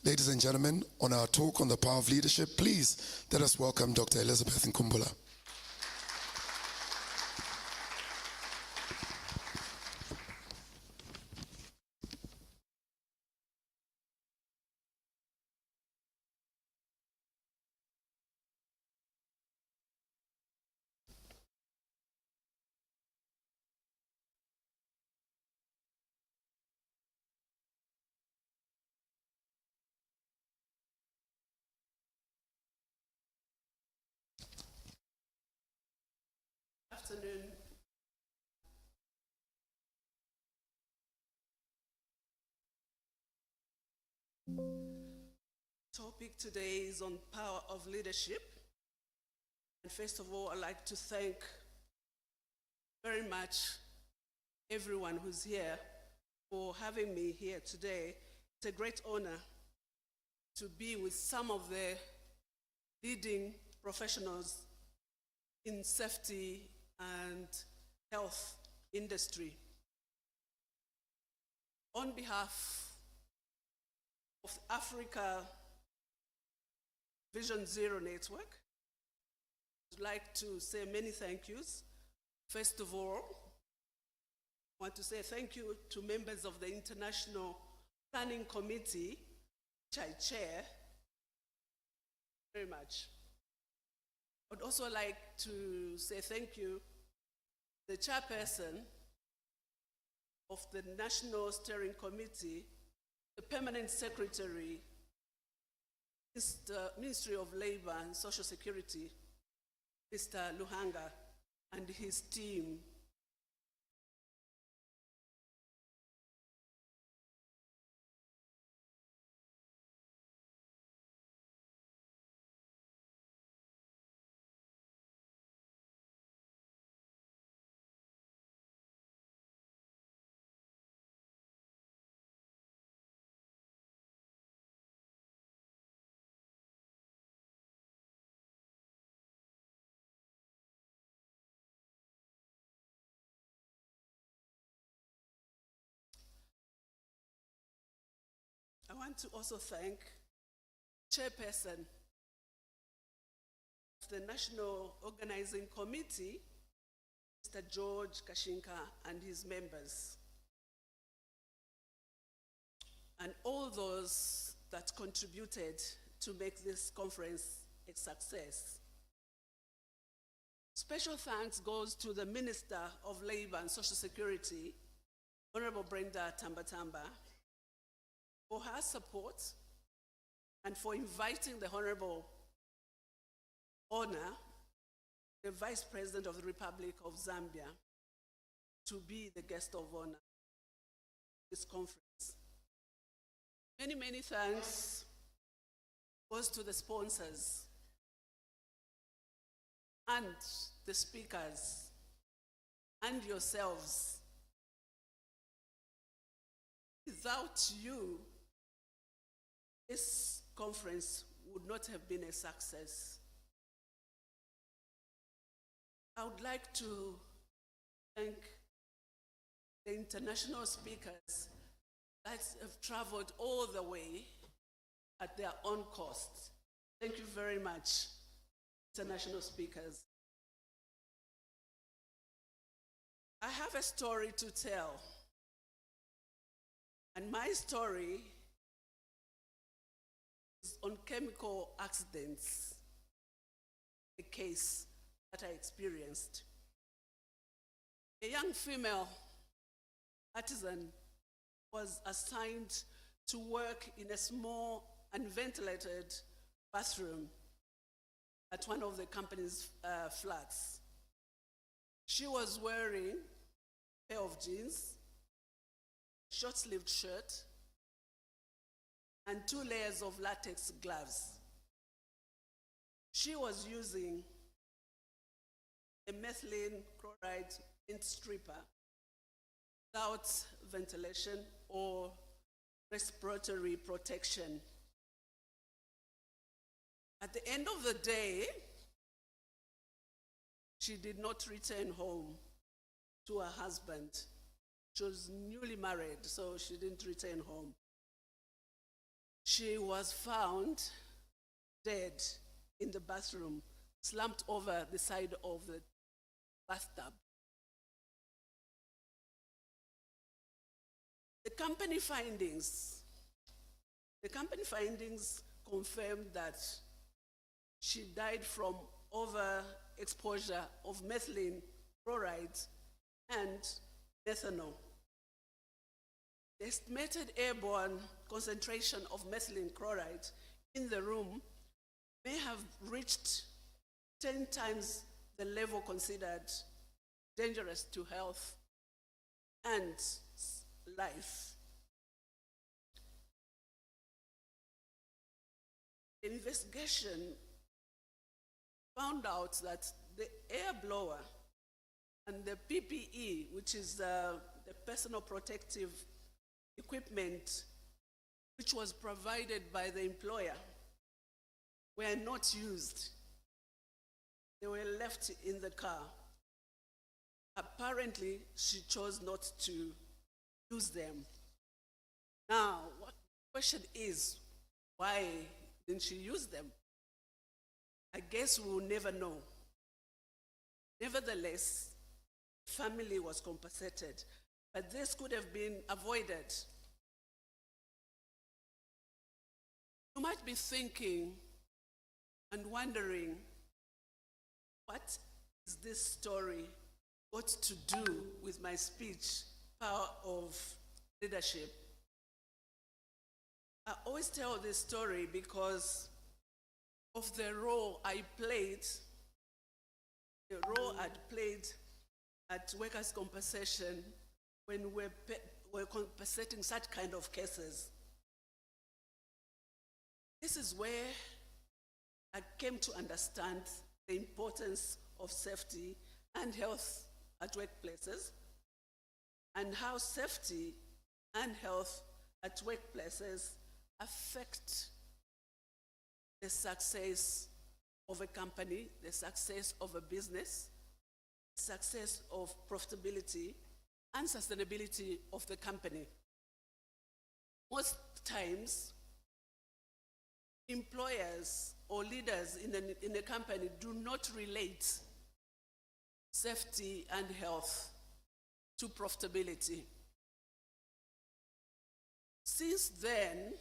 Ladies and gentlemen, on our talk on the power of leadership, please let us welcome Dr. Elizabeth Nkumbula. Afternoon. Topic today is on power of leadership. And first of all, I'd like to thank very much everyone who's here for having me here today. It's a great honor to be with some of the leading professionals in safety and health industry. On behalf of Africa Vision Zero Network, I'd like to say many thank yous. First of all, I want to say thank you to members of the International Planning Committee, which I chair, very much. I would also like to say thank you to the chairperson of the National Steering Committee, the permanent secretary, Ministry of Labor and Social Security, Mr. Luhanga, and his team. I want to also thank Chairperson of the National Organizing Committee, Mr. George Kashinka, and his members, and all those that contributed to make this conference a success. Special thanks goes to the Minister of Labor and Social Security, Honorable Brenda Tambatamba, for her support and for inviting the Honorable Honor, the Vice President of the Republic of Zambia, to be the guest of honor at this conference. Many, many thanks goes to the sponsors and the speakers and yourselves. Without you, this conference would not have been a success. I would like to thank the international speakers that have traveled all the way at their own cost. Thank you very much, international speakers. I have a story to tell, and my story on chemical accidents, a case that I experienced. A young female artisan was assigned to work in a small unventilated bathroom at one of the company's flats. She was wearing a pair of jeans, short-sleeved shirt, and 2 layers of latex gloves. She was using a methylene chloride paint stripper without ventilation or respiratory protection. At the end of the day, she did not return home to her husband. She was newly married, so she didn't return home. She was found dead in the bathroom, slumped over the side of the bathtub. The company findings confirmed that she died from overexposure of methylene chloride and methanol. The estimated airborne concentration of methylene chloride in the room may have reached 10 times the level considered dangerous to health and life. The investigation found out that the air blower and the PPE, which is the personal protective equipment, which was provided by the employer, were not used. They were left in the car. Apparently, she chose not to use them. Now, the question is, why didn't she use them? I guess we will never know. Nevertheless, family was compensated, but this could have been avoided. You might be thinking and wondering, what is this story got to do with my speech, Power of Leadership? I always tell this story because of the role I played, the role I'd played at workers' compensation when we're compensating such kind of cases. This is where I came to understand the importance of safety and health at workplaces, and how safety and health at workplaces affect the success of a company, the success of a business, success of profitability, and sustainability of the company. Most times, employers or leaders in a company do not relate safety and health to profitability. Since then,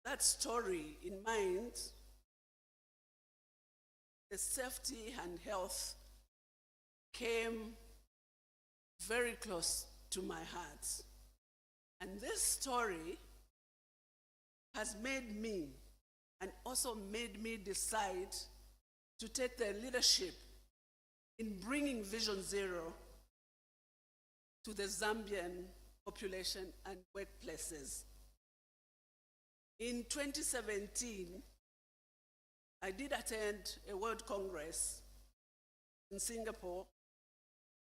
that story in mind, the safety and health came very close to my heart. And this story has made me, and also made me decide to take the leadership in bringing Vision Zero to the Zambian population and workplaces. In 2017, I did attend a World Congress in Singapore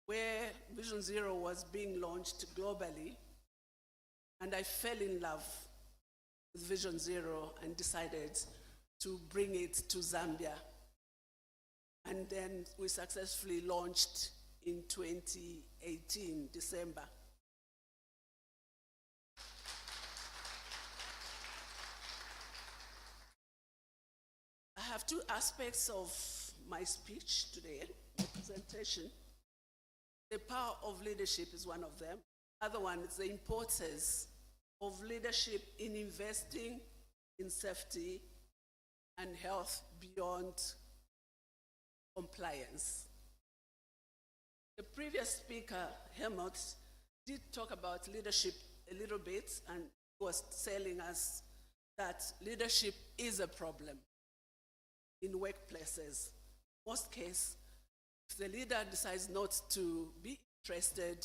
where Vision Zero was being launched globally, and I fell in love with Vision Zero and decided to bring it to Zambia. And then we successfully launched in 2018, December. I have two aspects of my speech today, my presentation. The power of leadership is one of them. Other one is the importance of leadership in investing in safety and health beyond compliance. The previous speaker, Helmut, did talk about leadership a little bit, and was telling us that leadership is a problem in workplaces. Most cases, if the leader decides not to be interested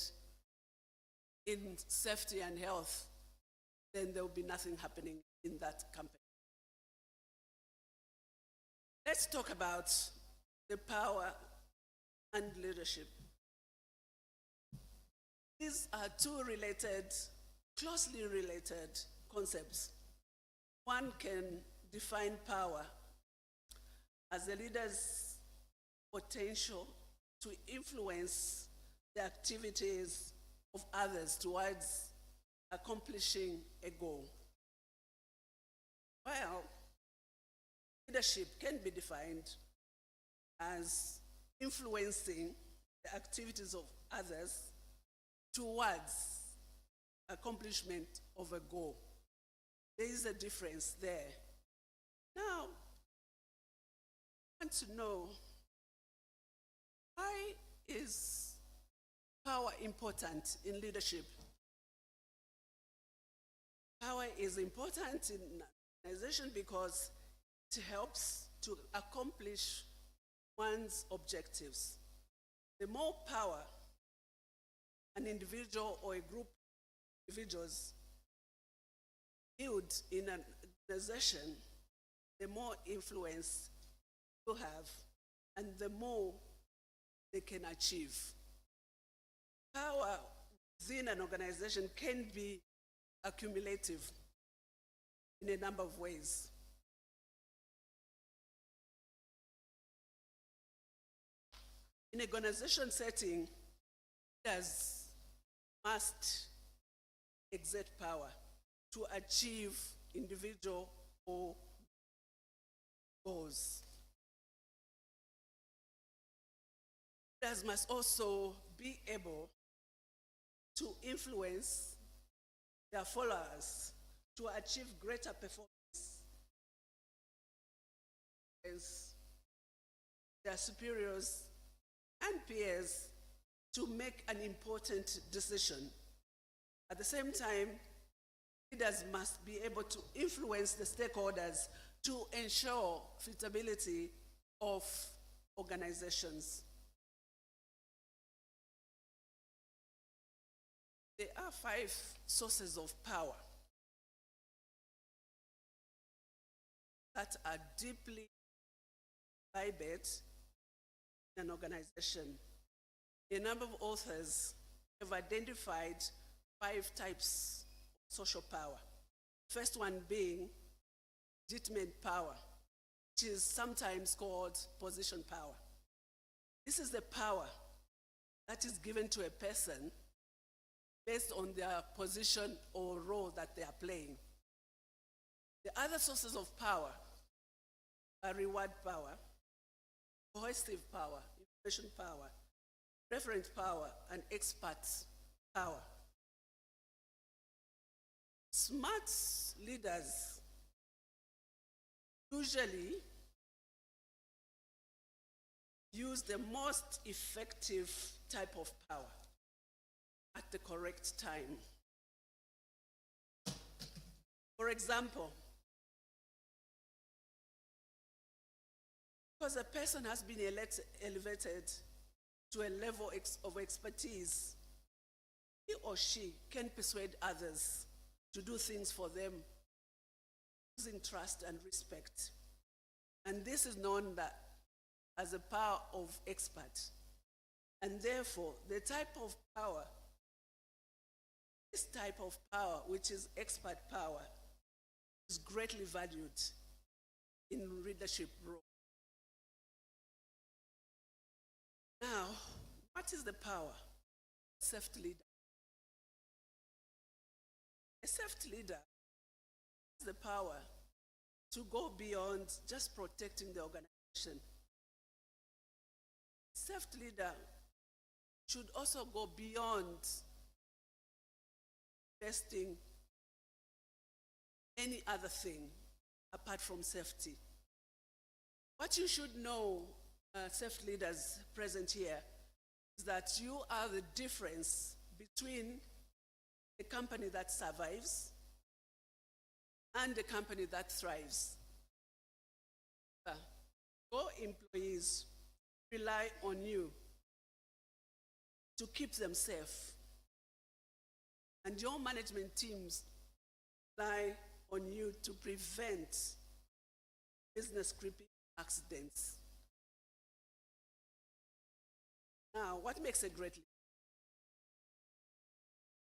in safety and health, then there will be nothing happening in that company. Let's talk about the power and leadership. These are two closely related concepts. One can define power as the leader's potential to influence the activities of others towards accomplishing a goal. Well, leadership can be defined as influencing the activities of others towards accomplishment of a goal. There is a difference there. Now, I want to know, why is power important in leadership? Power is important in an organization because it helps to accomplish one's objectives. The more power an individual or a group of individuals build in an organization, the more influence you have and the more they can achieve. Power within an organization can be accumulative in a number of ways. In an organization setting, leaders must exert power to achieve individual or goals. Leaders must also be able to influence their followers to achieve greater performance as their superiors and peers to make an important decision. At the same time, leaders must be able to influence the stakeholders to ensure feasibility of organizations. There are 5 sources of power that are deeply imbibed in an organization. A number of authors have identified 5 types of social power. First one being legitimate power, which is sometimes called position power. This is the power that is given to a person based on their position or role that they are playing. The other sources of power are reward power, cohesive power, information power, reference power, and expert power. Smart leaders usually use the most effective type of power at the correct time. For example, because a person has been elevated to a level of expertise, he or she can persuade others to do things for them using trust and respect. And this is known as the power of expert. And therefore, this type of power, which is expert power, is greatly valued in leadership roles. Now, what is the power of a self leader? A self leader has the power to go beyond just protecting the organization. Self leader should also go beyond investing any other thing apart from safety. What you should know, self-leaders present here, is that you are the difference between a company that survives and a company that thrives. Your employees rely on you to keep them safe, and your management teams rely on you to prevent business-creeping accidents. Now, what makes a great leader?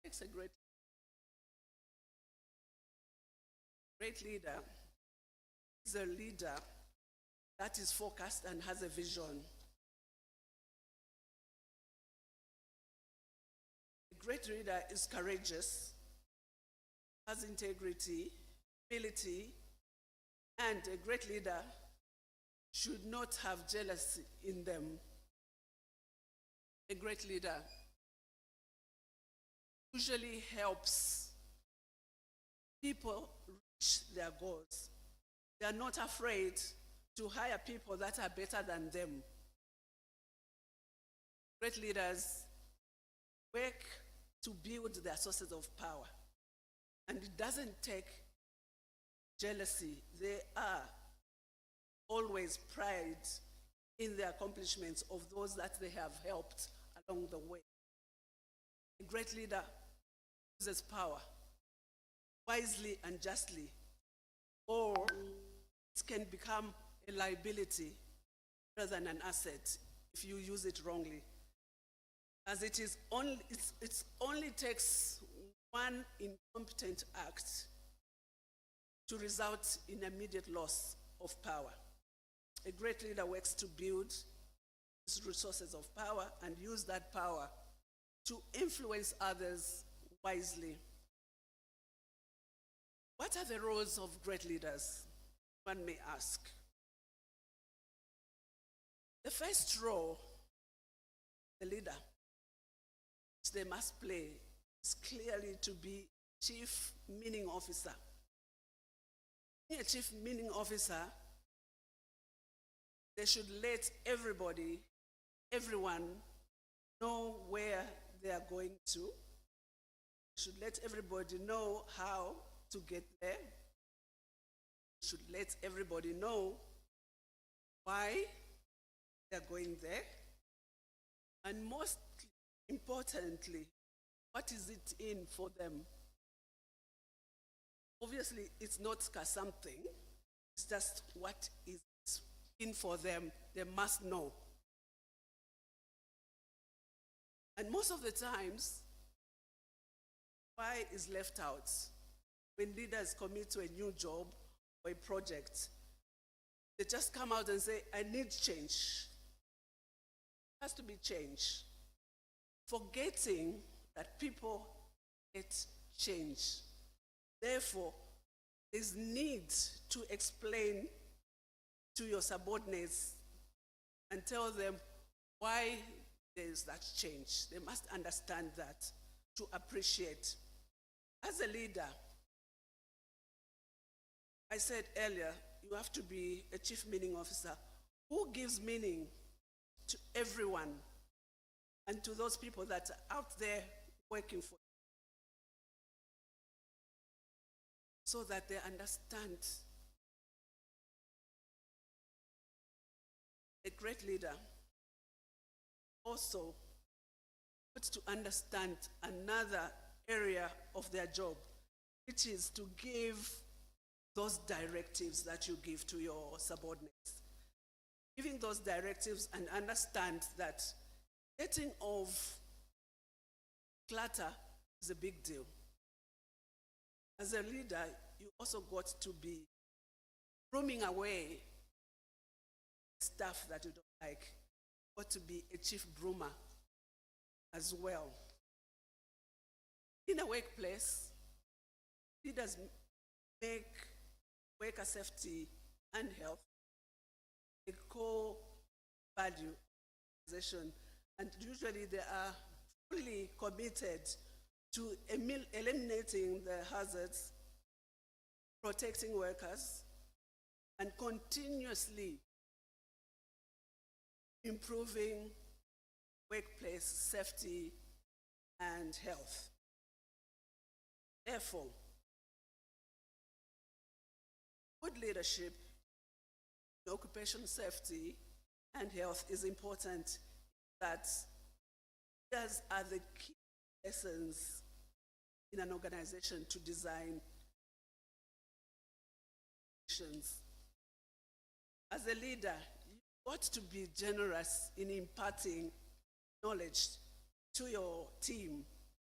Makes a great leader is a leader that is focused and has a vision. A great leader is courageous has integrity, humility, and a great leader should not have jealousy in them. A great leader usually helps people reach their goals. They are not afraid to hire people that are better than them. Great leaders work to build their sources of power. And it doesn't take jealousy. They are always pride in the accomplishments of those that they have helped along the way. A great leader uses power wisely and justly, or it can become a liability rather than an asset if you use it wrongly. As it only takes one incompetent act to result in immediate loss of power. A great leader works to build his resources of power and use that power to influence others wisely. What are the roles of great leaders? One may ask. The first role, the leader, which they must play, is clearly to be chief meaning officer. Being a chief meaning officer, they should let everyone know where they are going to. They should let everybody know how to get there. They should let everybody know why they are going there. And most importantly, what is it in for them? Obviously, it's not something, it's just what is in for them. They must know. And most of the times, why is left out? When leaders commit to a new job or a project, they just come out and say, I need change. It has to be change. Forgetting that people get change. Therefore, there's need to explain to your subordinates and tell them why there's that change. They must understand that to appreciate. As a leader, I said earlier, you have to be a chief meaning officer who gives meaning to everyone and to those people that are out there working for you, so that they understand. A great leader also puts to understand another area of their job, which is to give those directives that you give to your subordinates. Giving those directives and understand that getting off clutter is a big deal. As a leader, you also got to be grooming away stuff that you don't like. You got to be a chief groomer as well. In a workplace, leaders make worker safety and health a core value organization, and usually they are fully committed to eliminating the hazards, protecting workers, and continuously improving workplace safety and health. Therefore, good leadership in occupational safety and health is important. That leaders are the key lessons in an organization to design actions. As a leader, you've got to be generous in imparting knowledge to your team.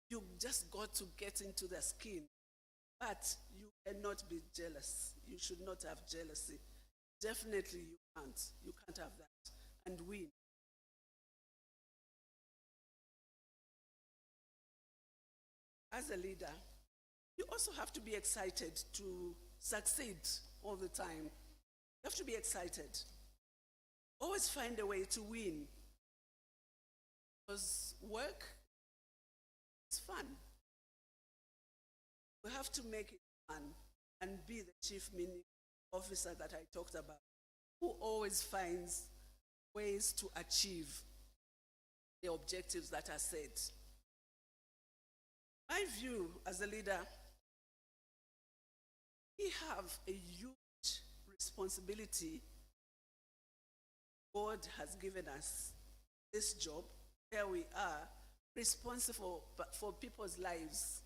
You just got to get into their skin. But you cannot be jealous. You should not have jealousy. Definitely you can't. You can't have that and win. As a leader, You also have to be excited to succeed all the time. You have to be excited. Always find a way to win. Because work is fun. We have to make it fun and be the chief meaning officer that I talked about, who always finds ways to achieve the objectives that are set. My view as a leader, we have a huge responsibility. God has given us this job where we are responsible for people's lives.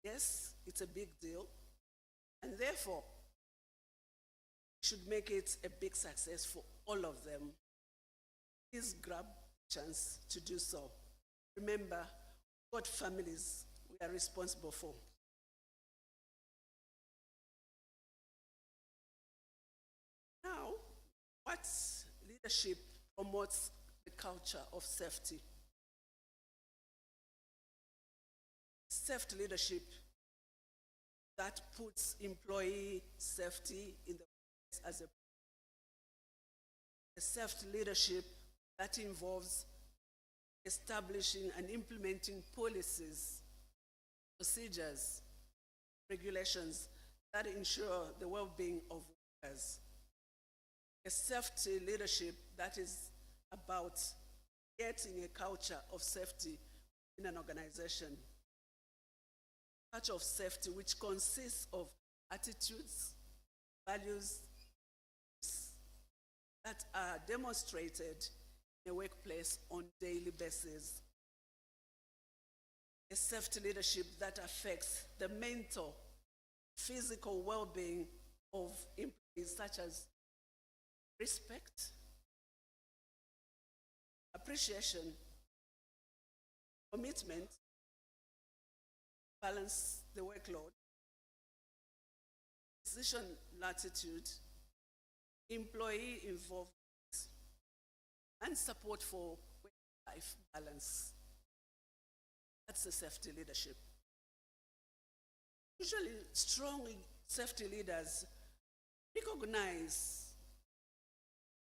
Yes, it's a big deal, and therefore, we should make it a big success for all of them. Please grab a chance to do so. Remember, what families we are responsible for. Now, what leadership promotes the culture of safety? Safety leadership that puts employee safety in the place as a safety leadership that involves establishing and implementing policies, procedures, regulations that ensure the well-being of workers. A safety leadership that is about getting a culture of safety in an organization. Culture of safety which consists of attitudes, values that are demonstrated in a workplace on a daily basis. A safety leadership that affects the mental, physical well-being of employees, such as respect, appreciation, commitment, balance the workload, decision latitude, employee involvement, and support for work-life balance. That's the safety leadership. Usually, strong safety leaders recognize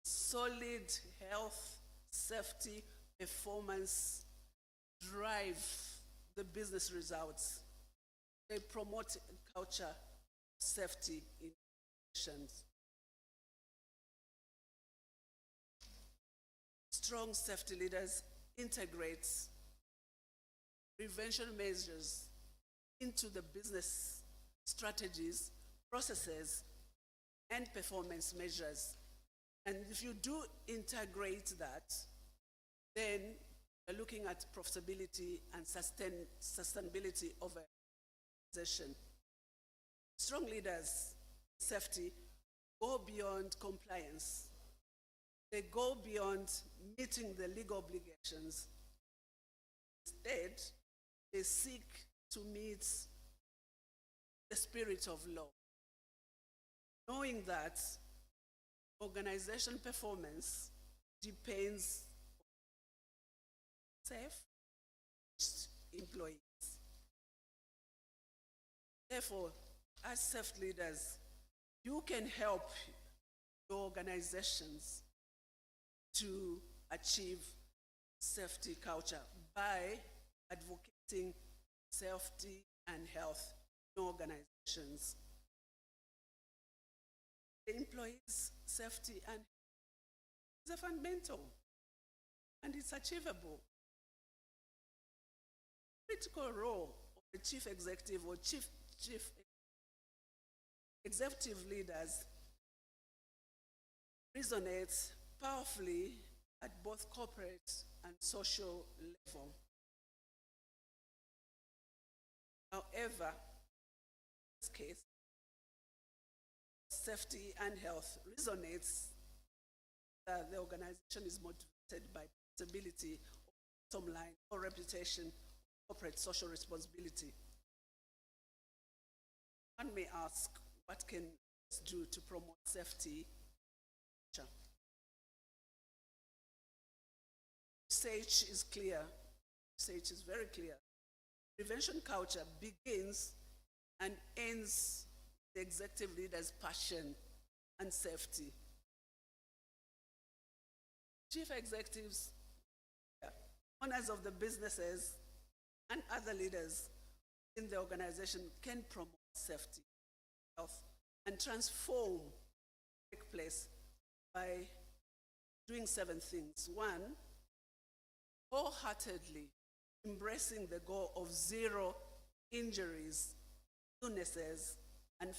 solid health, safety, performance, drive the business results. They promote a culture of safety in organizations. Strong safety leaders integrate prevention measures into the business strategies, processes, and performance measures. And if you do integrate that, then you're looking at profitability and sustainability of an organization. Strong leaders, safety, go beyond compliance. They go beyond meeting the legal obligations. Instead, they seek to meet the spirit of law, knowing that organization performance depends on safe employees. Therefore, as safety leaders, you can help your organizations to achieve safety culture by advocating safety and health in organizations. The employees' safety and health is a fundamental, and it's achievable. Critical role of the chief executive or chief executive leaders resonates powerfully at both corporate and social level. However, in this case, safety and health resonates that the organization is motivated by stability, bottom line, or reputation, corporate social responsibility. One may ask, what can we do to promote safety? Message is clear. Message is very clear. prevention culture begins and ends the executive leader's passion and safety. Chief executives, owners of the businesses, and other leaders in the organization can promote safety, health, and transform the workplace by doing 7 things. 1, wholeheartedly embracing the goal of 0 injuries, illnesses, and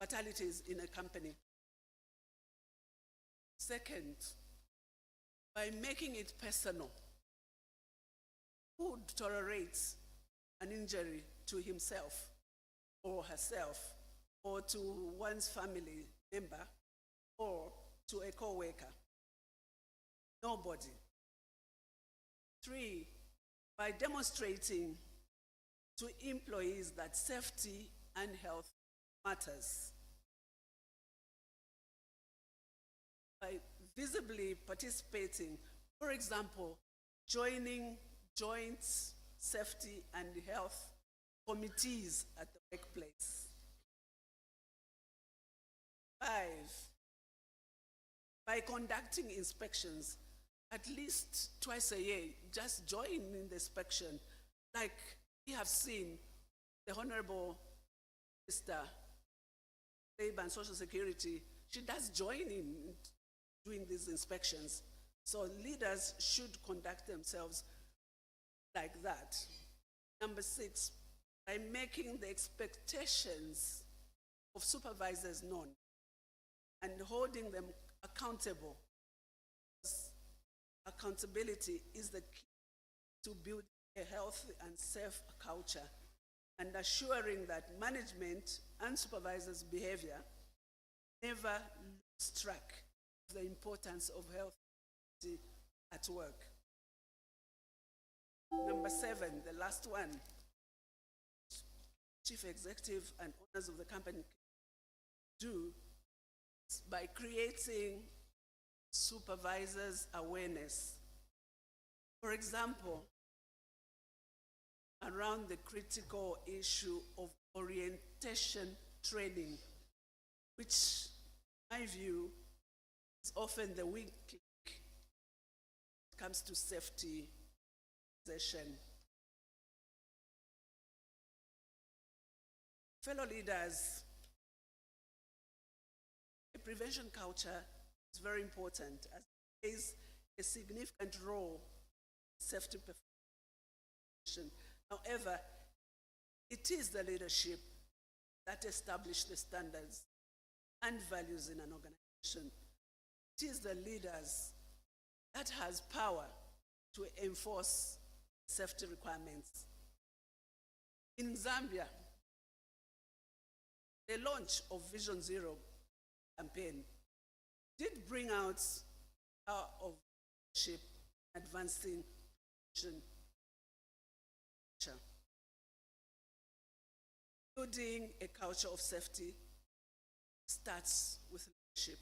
fatalities in a company. Second, by making it personal. Who tolerates an injury to himself or herself, or to one's family member, or to a co-worker? Nobody. 3, by demonstrating to employees that safety and health matters. By visibly participating, for example, joining joint safety and health committees at the workplace. 5, by conducting inspections at least twice a year. Just join in the inspection. Like we have seen the Honorable Minister, Labor and Social Security, she does join in doing these inspections. So leaders should conduct themselves like that. Number 6, by making the expectations of supervisors known and holding them accountable. Accountability is the key to build a healthy and safe culture, and assuring that management and supervisors' behavior never lose track of the importance of health at work. Number 7, the last one, chief executive and owners of the company do by creating supervisors' awareness. For example, around the critical issue of orientation training, which, in my view, is often the weak link when it comes to safety session. Fellow leaders, a prevention culture is very important as it plays a significant role in safety prevention. However, it is the leadership that establishes the standards and values in an organization. It is the leaders that has power to enforce safety requirements. In Zambia, the launch of Vision Zero campaign did bring out power of leadership, advancing vision. Building a culture of safety starts with leadership.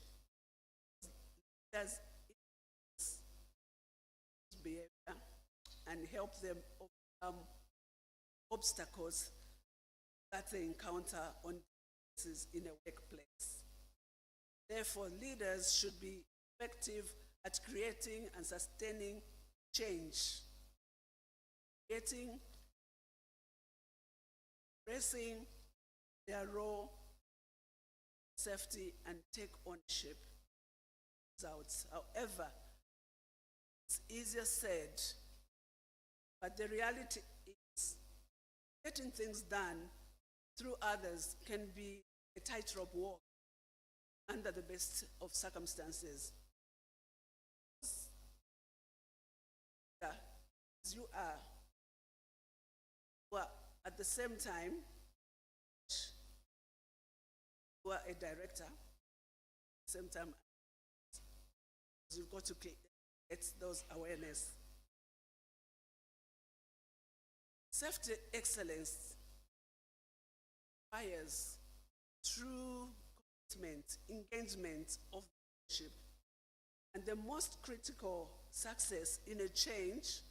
Leaders behavior and help them overcome obstacles that they encounter on basis in a workplace. Therefore, leaders should be effective at creating and sustaining change, embracing their role, safety, and take ownership. However, it's easier said, but the reality is getting things done through others can be a tightrope walk under the best of circumstances. As you are, well, at the same time, you are a director, at the same time, you've got to get those awareness. Safety excellence requires true commitment, engagement of leadership, and the most critical success in a change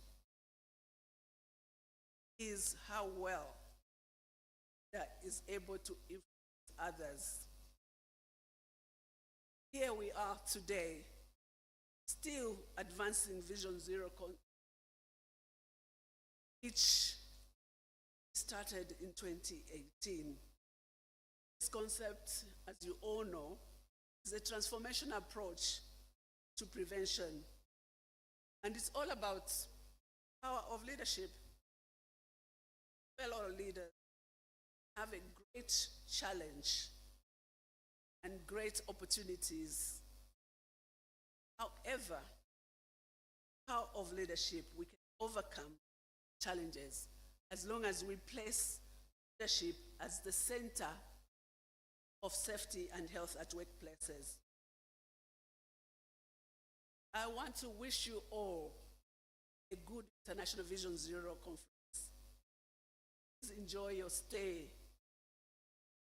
is how well that is able to influence others. Here we are today, still advancing Vision Zero, which started in 2018. This concept, as you all know, is a transformation approach to prevention. And it's all about power of leadership. Fellow leaders have a great challenge and great opportunities. However, power of leadership, we can overcome challenges as long as we place leadership as the center of safety and health at workplaces. I want to wish you all a good International Vision Zero conference. Please enjoy your stay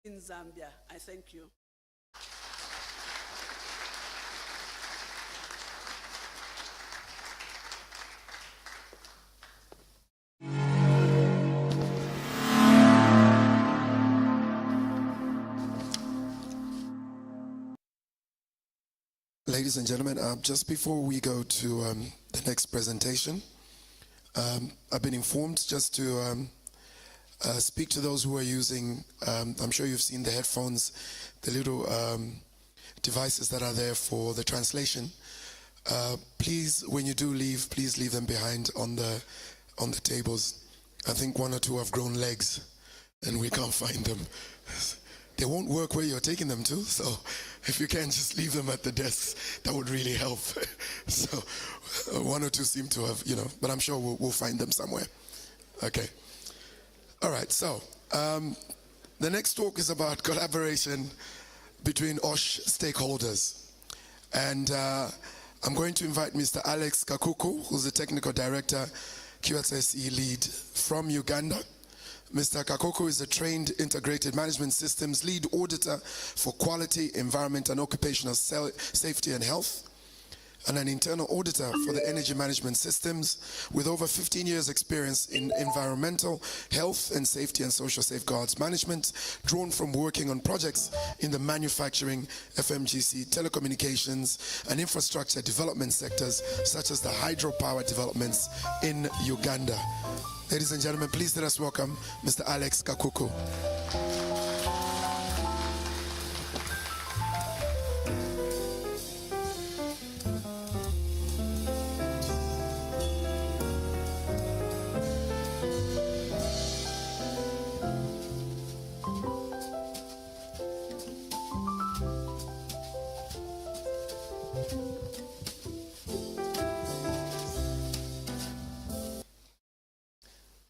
in Zambia. I thank you. Ladies and gentlemen, just before we go to the next presentation, I've been informed just to speak to those who are using, I'm sure you've seen the headphones, the little devices that are there for the translation. Please, when you do leave, please leave them behind on the tables. I think one or two have grown legs and we can't find them. They won't work where you're taking them to, so if you can, just leave them at the desks. That would really help. So one or two seem to have, but I'm sure we'll find them somewhere. Okay. All right, so the next talk is about collaboration between OSH stakeholders. And I'm going to invite Mr. Alex Kakuku, who's the Technical Director, QSSE Lead from Uganda. Mr. Kakuku is a trained integrated management systems lead auditor for quality, environment, and occupational safety and health, and an internal auditor for the energy management systems with over 15 years experience in environmental, health and safety and social safeguards management, drawn from working on projects in the manufacturing, FMGC, telecommunications, and infrastructure development sectors, such as the hydropower developments in Uganda. Ladies and gentlemen, please let us welcome Mr. Alex Kakuku.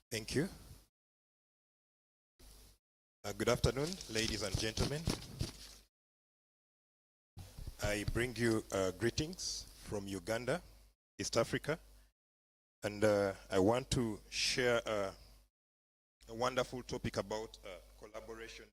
Thank you. Good afternoon, ladies and gentlemen. I bring you greetings from Uganda, East Africa, and I want to share a wonderful topic about collaboration.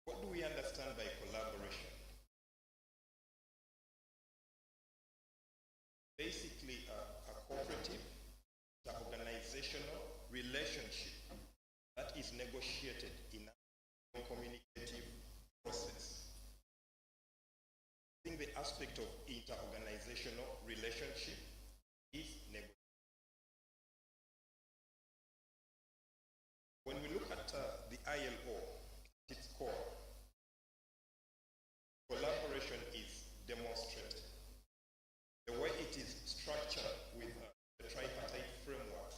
What do we understand by collaboration? Basically, a cooperative, the organizational relationship that is negotiated in a communicative process. I think the aspect of inter-organizational relationship is negotiation. When we look at the ILO, at its core, collaboration is demonstrated. The way it is structured with the tripartite framework,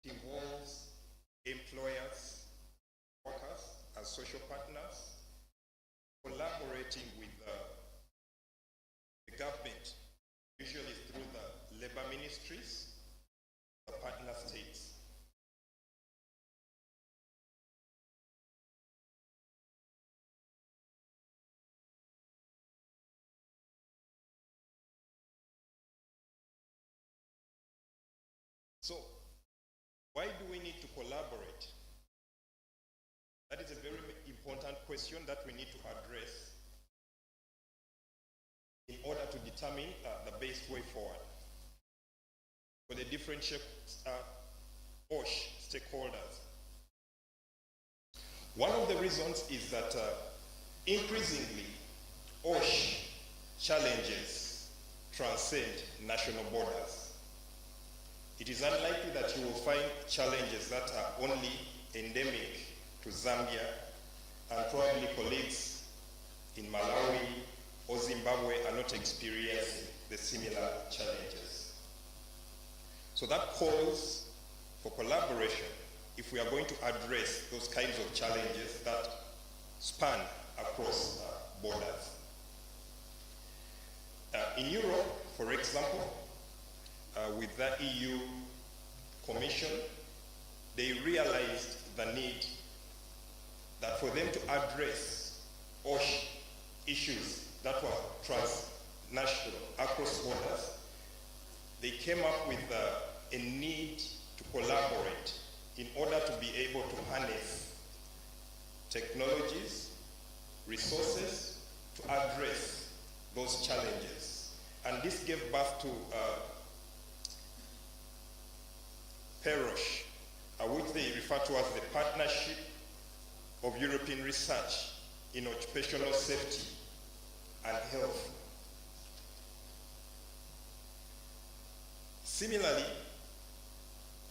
it involves employees, collaborating with the government, usually through the labor ministries, the partner states. So, why do we need to collaborate? That is a very important question that we need to address in order to determine the best way forward for the different OSH stakeholders. One of the reasons is that increasingly OSH challenges transcend national borders. It is unlikely that you will find challenges that are only endemic to Zambia, and probably colleagues in Malawi or Zimbabwe are not experiencing the similar challenges. So that calls for collaboration if we are going to address those kinds of challenges that span across borders. In Europe, for example, with the EU Commission, they realized the need that for them to address OSH issues that were transnational across borders, they came up with a need to collaborate in order to be able to harness technologies, resources to address those challenges. And this gave birth to PEROSH, which they refer to as the Partnership of European Research in Occupational Safety and Health. Similarly,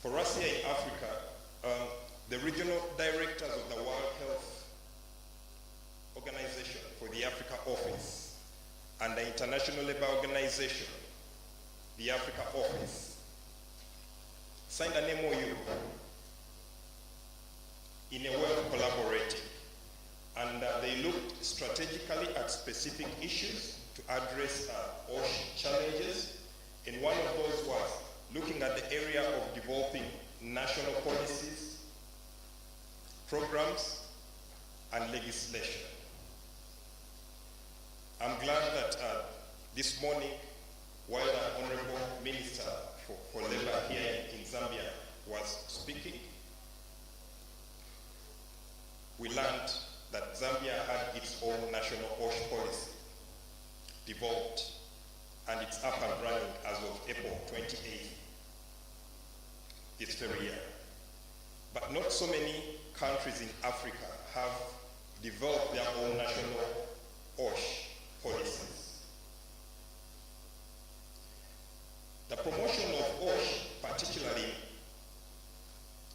for us here in Africa, the regional directors of the World Health Organization for the Africa Office and the International Labour Organization, the Africa Office, signed an MOU in a way of collaborating, and they looked strategically at specific issues to address OSH challenges, and one of those was looking at the area of developing national policies, programs, and legislation. I'm glad that this morning, while the Honorable Minister for Labour here in Zambia was speaking, we learned that Zambia had its own national OSH policy developed, and it's up and running as of April 28th this very year. But not so many countries in Africa have developed their own national OSH policies. The promotion of OSH, particularly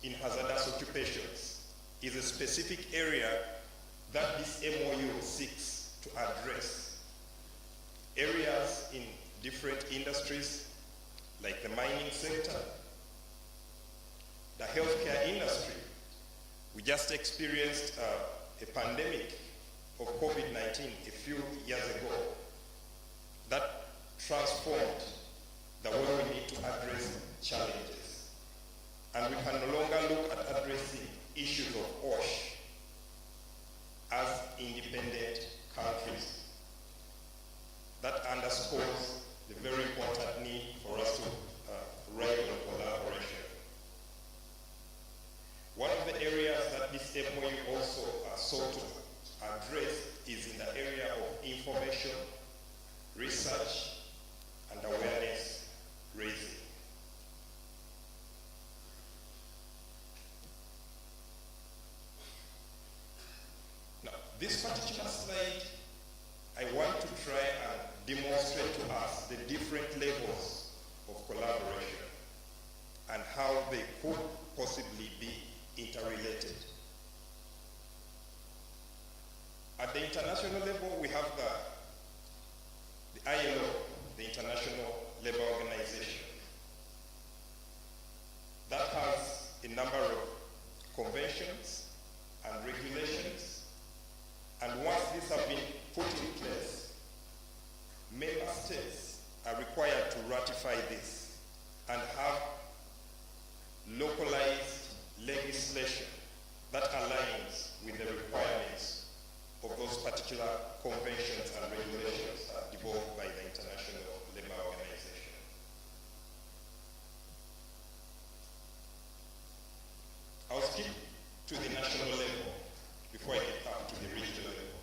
in hazardous occupations, is a specific area that this MOU seeks to address. Areas in different industries, like the mining sector, the healthcare industry. We just experienced a pandemic of COVID-19 a few years ago that transformed the way we need to address challenges. And we can no longer look at addressing issues of OSH as independent countries. That underscores the very important need for us to rely on collaboration. One of the areas that this MOU also sought to address is in the area of information, research, and awareness raising. Now, this particular slide, I want to try and demonstrate to us the different levels of collaboration and how they could possibly be interrelated. At the international level, we have the ILO, the International Labour Organization, that has a number of conventions and regulations And once these have been put in place, member states are required to ratify this and have localized legislation that aligns with the requirements of those particular conventions and regulations developed by the International Labour Organization. I'll skip to the national level before I get up to the regional level.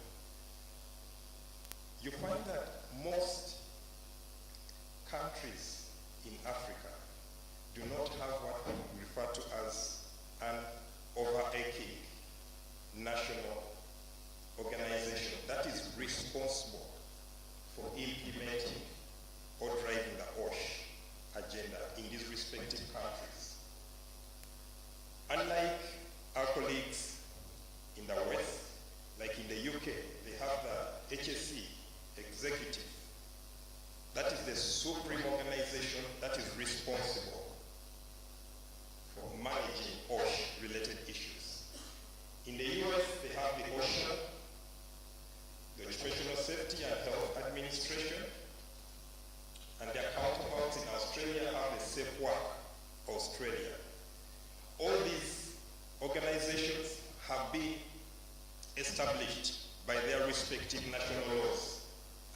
You find that most countries in Africa do not have what we refer to as an overarching national organization that is responsible for implementing or driving the OSH agenda in these respective countries. Unlike our colleagues in the West, like in the UK, they have the HSE executive. That is the supreme organization that is responsible for managing OSH-related issues. In the US, they have the OSHA, the Occupational Safety and Health Administration, and their counterparts in Australia have the Safe Work Australia. All these organizations have been established by their respective national laws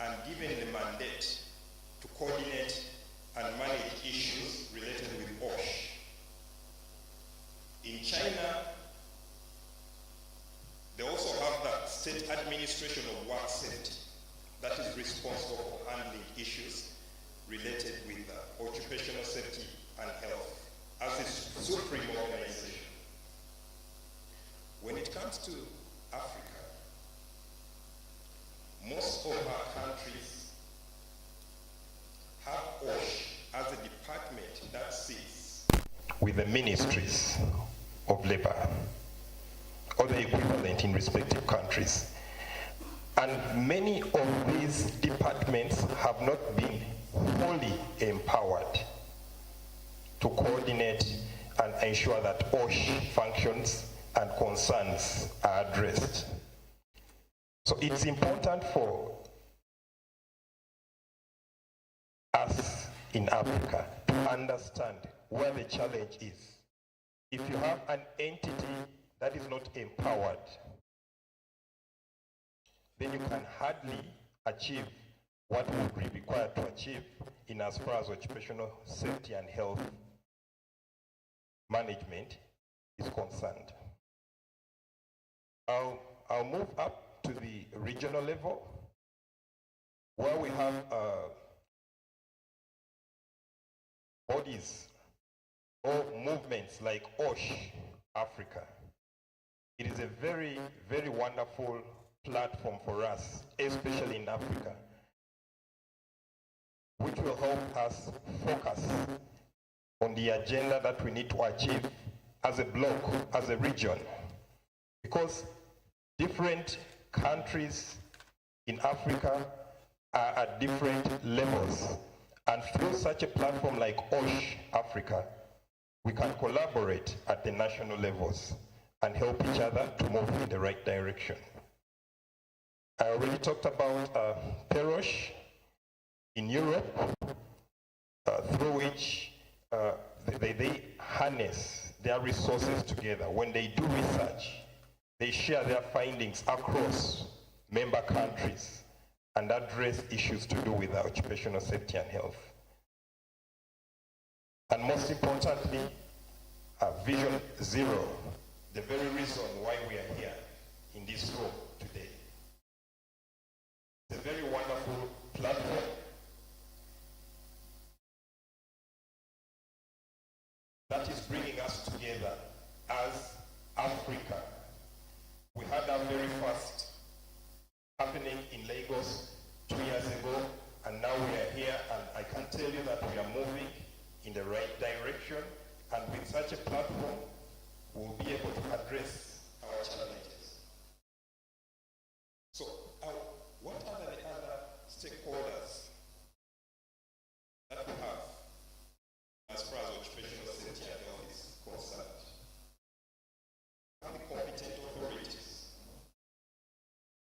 and given the mandate to coordinate and manage issues related with OSH. In China, they also have the State Administration of Work Safety that is responsible for handling issues related with occupational safety and health as a supreme organization. When it comes to Africa, most of our countries have OSH as a department that sits with the ministries of labor or the equivalent in respective countries. And many of these departments have not been wholly empowered to coordinate and ensure that OSH functions and concerns are addressed. So it's important for us in Africa to understand where the challenge is. If you have an entity that is not empowered, then you can hardly achieve what would be required to achieve in as far as occupational safety and health management is concerned. I'll move up to the regional level, where we have bodies or movements like OSH Africa. It is a very, very wonderful platform for us, especially in Africa, which will help us focus on the agenda that we need to achieve as a bloc, as a region. Because different countries in Africa are at different levels. And through such a platform like OSH Africa, we can collaborate at the national levels and help each other to move in the right direction. I already talked about PEROSH in Europe, through which they harness their resources together. When they do research, they share their findings across member countries and address issues to do with occupational safety and health. And most importantly, Vision Zero, the very reason why we are here in this room today. It's a very wonderful platform that is bringing us together as Africa. We had our very first happening in Lagos 2 years ago, and now we are here, and I can tell you that we are moving in the right direction, and with such a platform, we'll be able to address our challenges. So, what are the other stakeholders that we have as far as occupational safety and health is concerned? We have the competent authorities.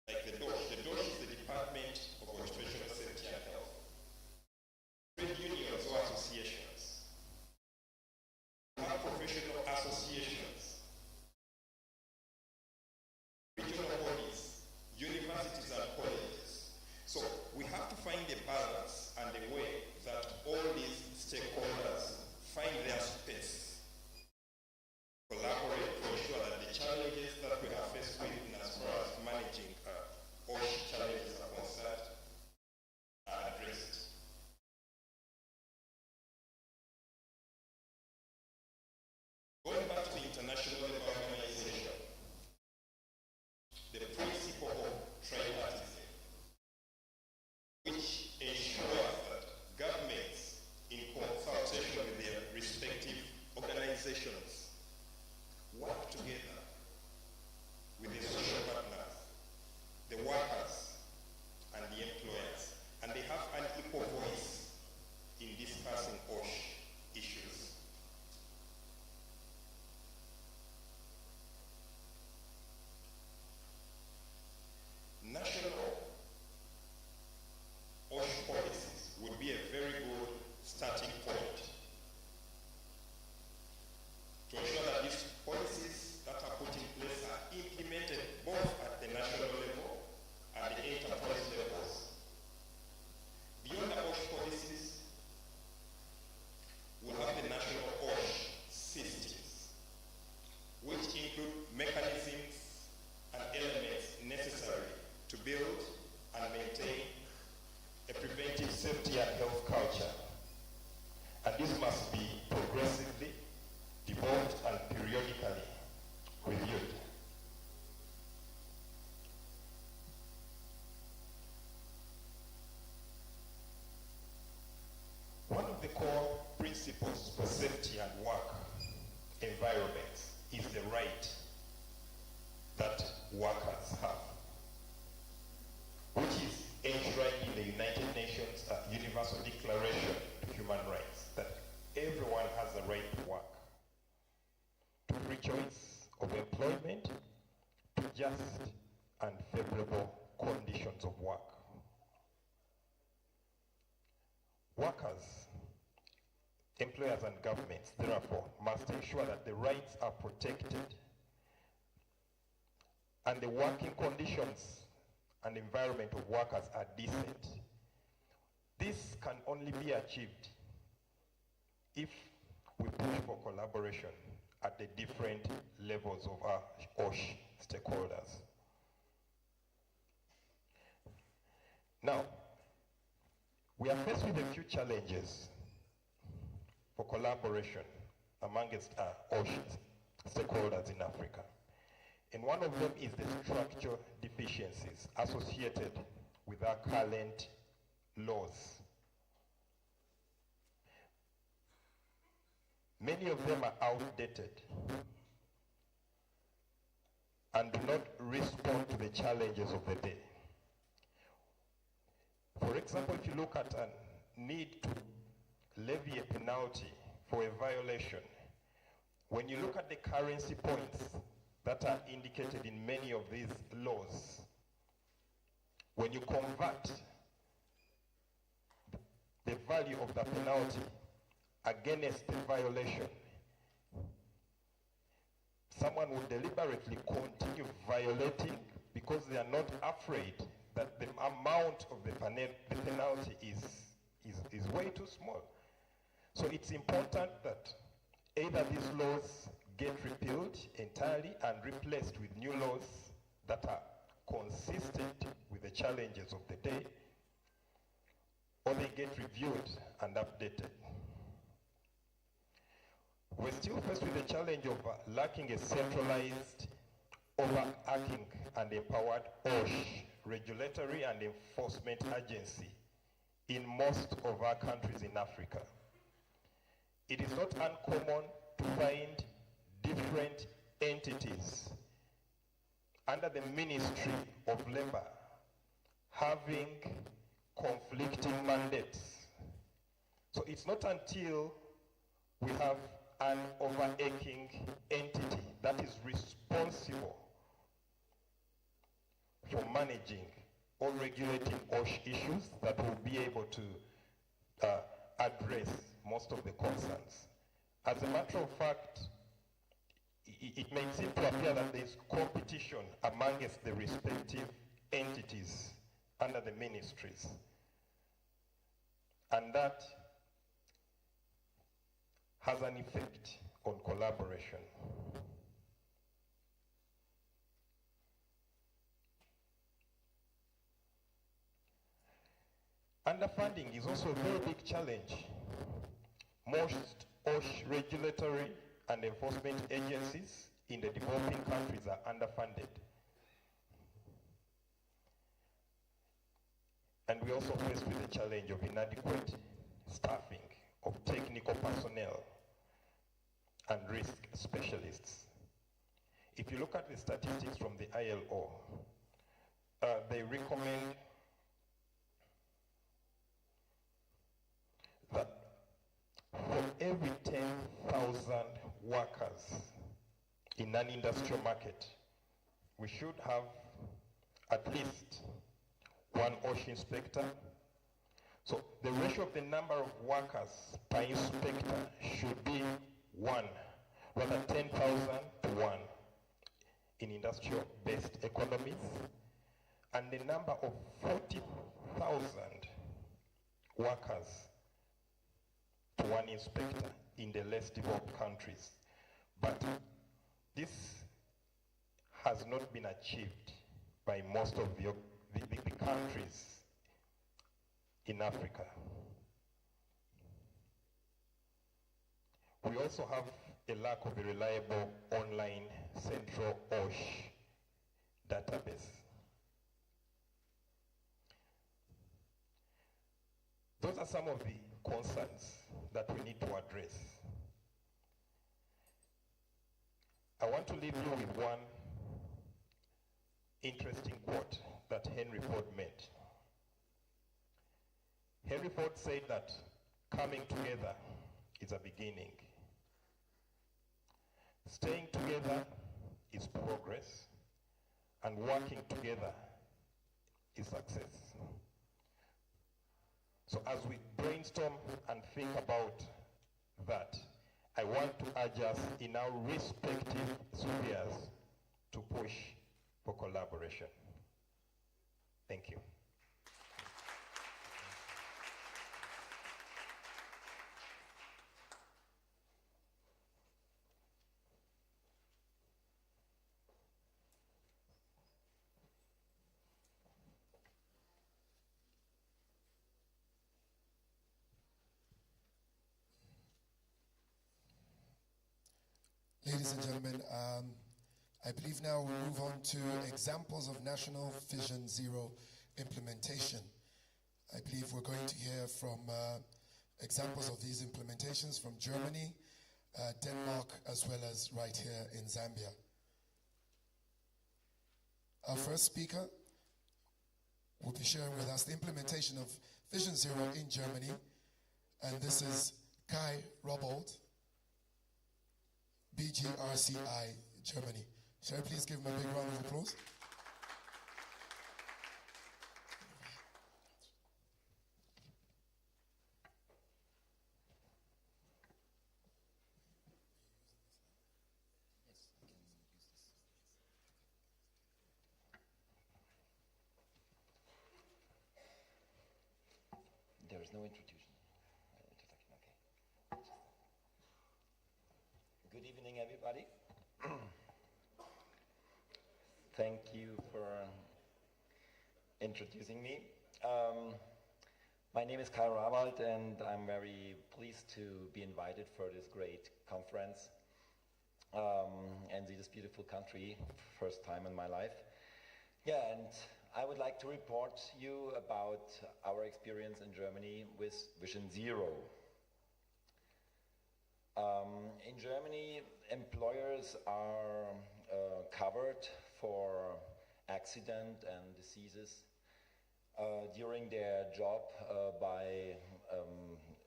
like the DOSH. The DOSH is the Department of Occupational Safety and Health. Trade unions or associations. We have professional associations, regional bodies, universities and colleges. So we have to find a balance and a way that all these stakeholders find their space, collaborate to ensure that the challenges that we are faced with as far as managing OSH challenges are concerned are addressed. Going back to the International Labour Organization, the principle of tripartism, which ensures that governments, in consultation with their respective organizations, work together with the social partners, the workers, and the employers, and they have an equal voice in discussing OSH issues. National OSH policies would be a very good starting point to ensure that these policies that are put in place are implemented both at the national level and the enterprise levels. Beyond the OSH policies, we have the national OSH systems, which include mechanisms and elements necessary to build and maintain a preventive safety and health culture. And this must be progressively developed and periodically reviewed. One of the core principles for safety and work environments is the right that workers have, which is enshrined in the United Nations Universal Declaration of Human Rights, that everyone has the right to work, to free choice of employment, to just and favorable conditions of work. Workers, employers and governments, therefore, must ensure that the rights are protected and the working conditions and environment of workers are decent. This can only be achieved if we push for collaboration at the different levels of our OSH stakeholders. Now, we are faced with a few challenges for collaboration amongst our OSH stakeholders in Africa. And one of them is the structural deficiencies associated with our current laws. Many of them are outdated and do not respond to the challenges of the day. For example, if you look at a need to levy a penalty for a violation, when you look at the currency points that are indicated in many of these laws, when you convert the value of the penalty against the violation, someone will deliberately continue violating because they are not afraid that the amount of the penalty is way too small. So it's important that either these laws get repealed entirely and replaced with new laws that are consistent with the challenges of the day, or they get reviewed and updated. We're still faced with the challenge of lacking a centralized, overarching and empowered OSH regulatory and enforcement agency in most of our countries in Africa. It is not uncommon to find different entities under the Ministry of Labor having conflicting mandates. So it's not until we have an overarching entity that is responsible for managing or regulating OSH issues that will be able to address most of the concerns. As a matter of fact, it may seem to appear that there is competition amongst the respective entities under the ministries, and that has an effect on collaboration. Underfunding is also a very big challenge. Most OSH regulatory and enforcement agencies in the developing countries are underfunded. And we also faced with the challenge of inadequate staffing of technical personnel and risk specialists. If you look at the statistics from the ILO, they recommend that for every 10,000 workers in an industrial market, we should have at least one OSH inspector. So the ratio of the number of workers per inspector should be 1, rather 10,000 to 1 in industrial-based economies, and the number of 40,000 workers to 1 inspector in the less developed countries. But this has not been achieved by most of the countries in Africa. We also have a lack of a reliable online central OSH database. Those are some of the concerns that we need to address. I want to leave you with one interesting quote that Henry Ford made. Henry Ford said that coming together is a beginning. Staying together is progress, and working together is success. So as we brainstorm and think about that, I want to urge us in our respective spheres to push for collaboration. Thank you. Ladies and gentlemen, I believe now we'll move on to examples of National Vision Zero implementation. I believe we're going to hear from examples of these implementations from Germany, Denmark, as well as right here in Zambia. Our first speaker will be sharing with us the implementation of Vision Zero in Germany, and this is Kai Robold, BGRCI, Germany. Shall I please give him a big round of applause? There is no introduction. Okay. Good evening, everybody. Thank you for introducing me. My name is Kai Rawald, and I'm very pleased to be invited for this great conference and see this beautiful country, first time in my life. Yeah, and I would like to report you about our experience in Germany with Vision Zero. In Germany, employers are covered for accident and diseases during their job by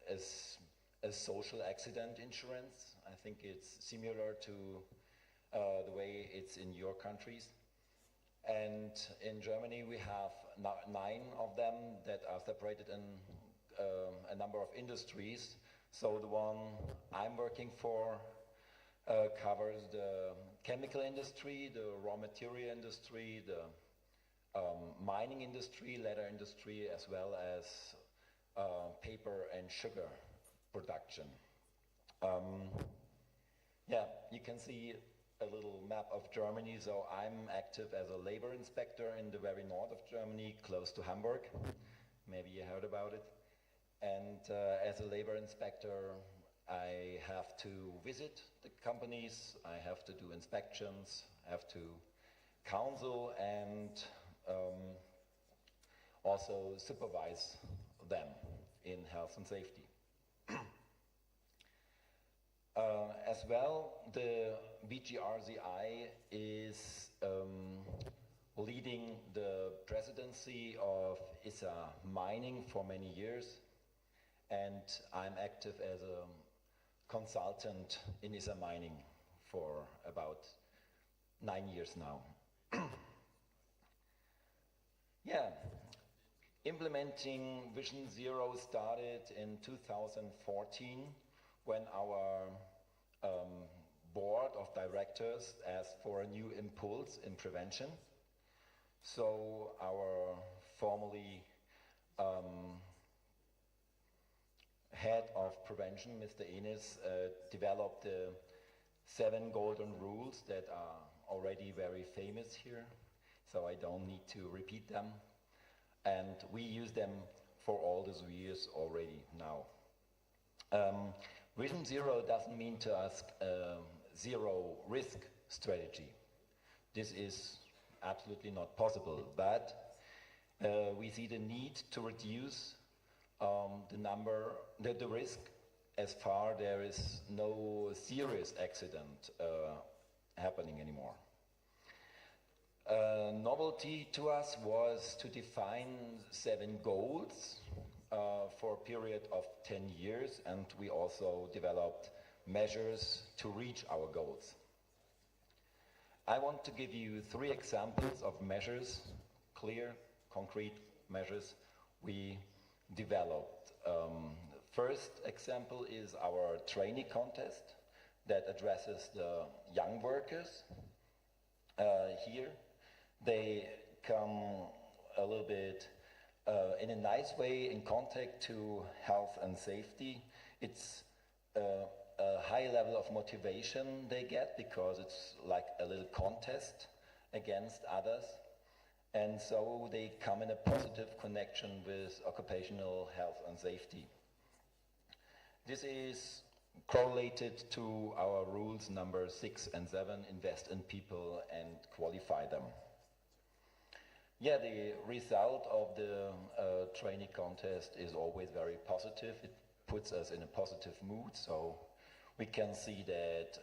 a social accident insurance. I think it's similar to the way it's in your countries. And in Germany we have 9 of them that are separated in a number of industries. So the one I'm working for covers the chemical industry, the raw material industry, the mining industry, leather industry, as well as paper and sugar production. Yeah, you can see a little map of Germany. So I'm active as a labor inspector in the very north of Germany, close to Hamburg. Maybe you heard about it. And as a labor inspector, I have to visit the companies, I have to do inspections, I have to counsel and also supervise them in health and safety. As well, the BGRZI is leading the presidency of ISA Mining for many years, and I'm active as a consultant in ISA Mining for about 9 years now. Yeah, implementing Vision Zero started in 2014 when our board of directors asked for a new impulse in prevention. So our formerly head of prevention, Mr. Enes, developed the 7 golden rules that are already very famous here, so I don't need to repeat them. And we use them for all these years already now. Vision Zero doesn't mean to us zero risk strategy. This is absolutely not possible, but we see the need to reduce the risk as far there is no serious accident happening anymore. Novelty to us was to define 7 goals for a period of 10 years, and we also developed measures to reach our goals. I want to give you 3 examples of measures, clear, concrete measures we developed. First example is our trainee contest that addresses the young workers. Here they come a little bit in a nice way in contact to health and safety. It's a high level of motivation they get because it's like a little contest against others. And so they come in a positive connection with occupational health and safety. This is correlated to our rules number 6 and 7, invest in people and qualify them. Yeah, the result of the trainee contest is always very positive. It puts us in a positive mood, so we can see that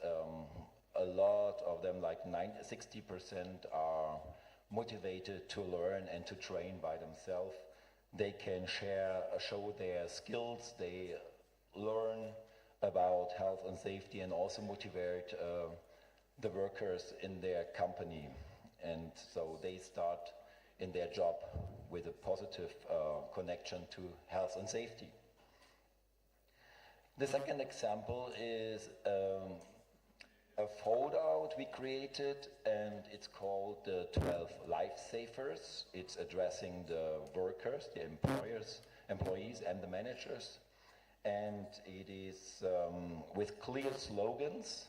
a lot of them, like 60%, are motivated to learn and to train by themselves. They can show their skills, they learn about health and safety and also motivate the workers in their company. And so they start in their job with a positive connection to health and safety. The second example is a foldout we created, and it's called the 12 Lifesavers. It's addressing the workers, the employees and the managers. And it is with clear slogans,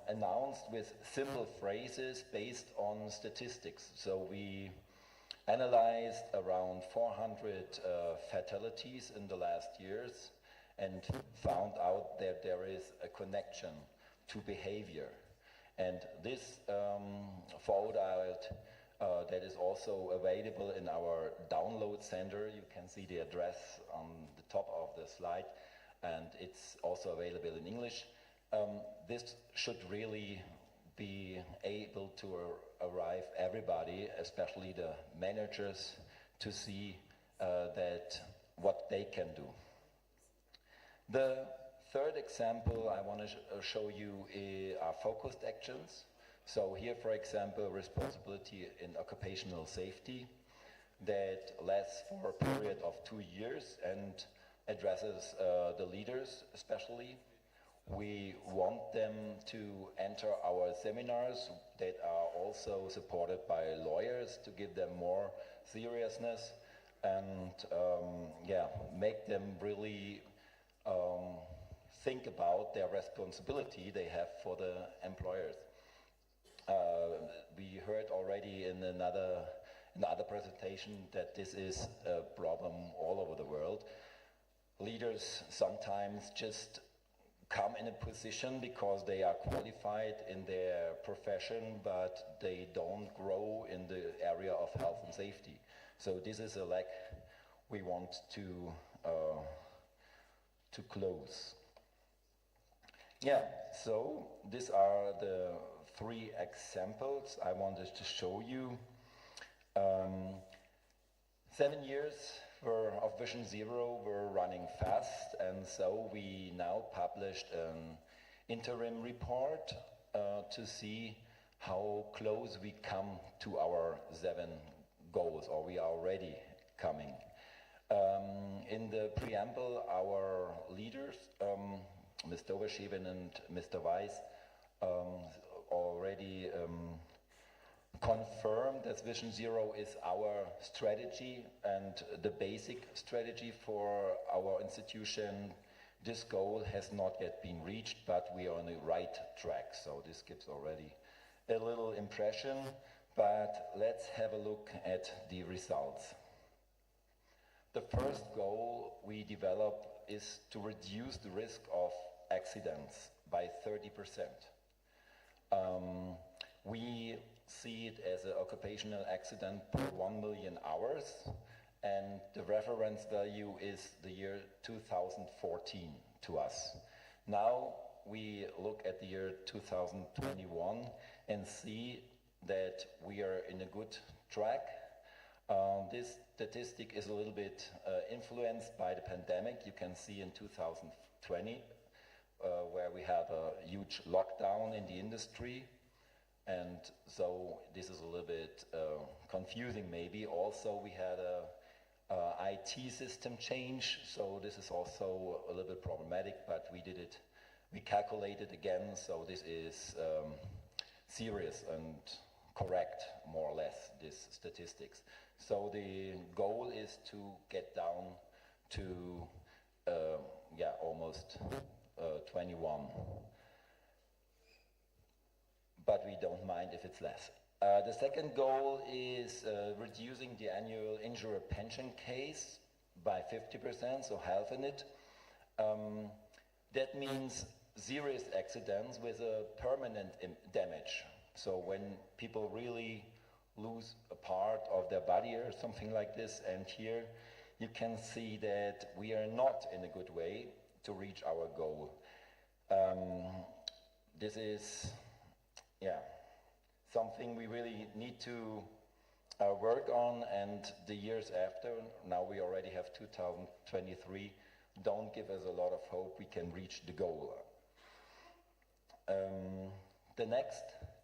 announced with simple phrases based on statistics. So we analyzed around 400 fatalities in the last years and found out that there is a connection to behavior. And this foldout that is also available in our download center. You can see the address on the top of the slide, and it's also available in English. This should really be able to arrive everybody, especially the managers, to see that what they can do. The third example I want to show you are focused actions. So here, for example, responsibility in occupational safety that lasts for a period of 2 years and addresses the leaders especially. We want them to enter our seminars that are also supported by lawyers to give them more seriousness and make them really think about their responsibility they have for the employers. We heard already in another presentation that this is a problem all over the world. Leaders sometimes just come in a position because they are qualified in their profession, but they don't grow in the area of health and safety. So this is a lack we want to close. Yeah, so these are the 3 examples I wanted to show you. 7 years of Vision Zero were running fast, and so we now published an interim report to see how close we come to our 7 goals, or we are already coming. In the preamble, our leaders, Mr. Overscheven and Mr. Weiss, already confirmed that Vision Zero is our strategy and the basic strategy for our institution. This goal has not yet been reached, but we are on the right track. So this gives already a little impression, but let's have a look at the results. The first goal we developed is to reduce the risk of accidents by 30%. We see it as an occupational accident per 1 million hours, and the reference value is the year 2014 to us. Now we look at the year 2021 and see that we are in a good track. This statistic is a little bit influenced by the pandemic. You can see in 2020 where we had a huge lockdown in the industry. And so this is a little bit confusing maybe. Also we had a IT system change, so this is also a little bit problematic, but we calculated again, so this is serious and correct, more or less, these statistics. So the goal is to get down to almost 21. But we don't mind if it's less. The second goal is reducing the annual injury pension case by 50%, so halving it. That means serious accidents with a permanent damage. So when people really lose a part of their body or something like this, and here you can see that we are not in a good way to reach our goal. This is something we really need to work on, and the years after, now we already have 2023, don't give us a lot of hope we can reach the goal.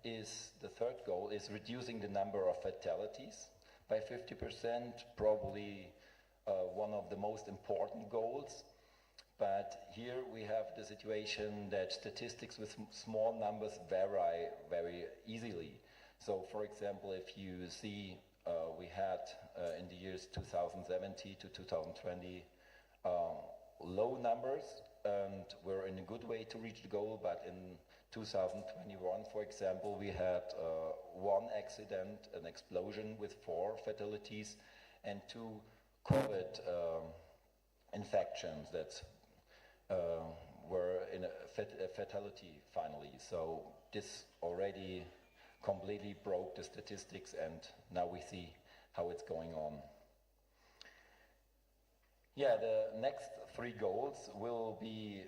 The third goal is reducing the number of fatalities by 50%, probably one of the most important goals. But here we have the situation that statistics with small numbers vary very easily. So for example, if you see we had in the years 2017 to 2020 low numbers, and we're in a good way to reach the goal, but in 2021, for example, we had 1 accident, an explosion with 4 fatalities, and 2 COVID infections that were in a fatality finally. So this already completely broke the statistics, and now we see how it's going on. Yeah, the next 3 goals will be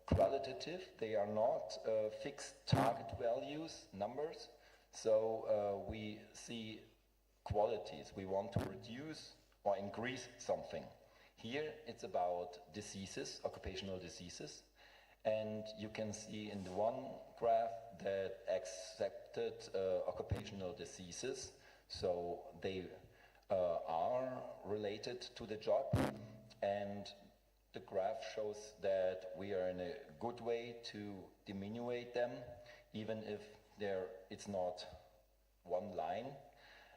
qualitative. They are not fixed target values, numbers. So we see qualities. We want to reduce or increase something. Here it's about diseases, occupational diseases, And you can see in the one graph that accepted occupational diseases, so they are related to the job, and the graph shows that we are in a good way to diminuate them, even if it's not one line.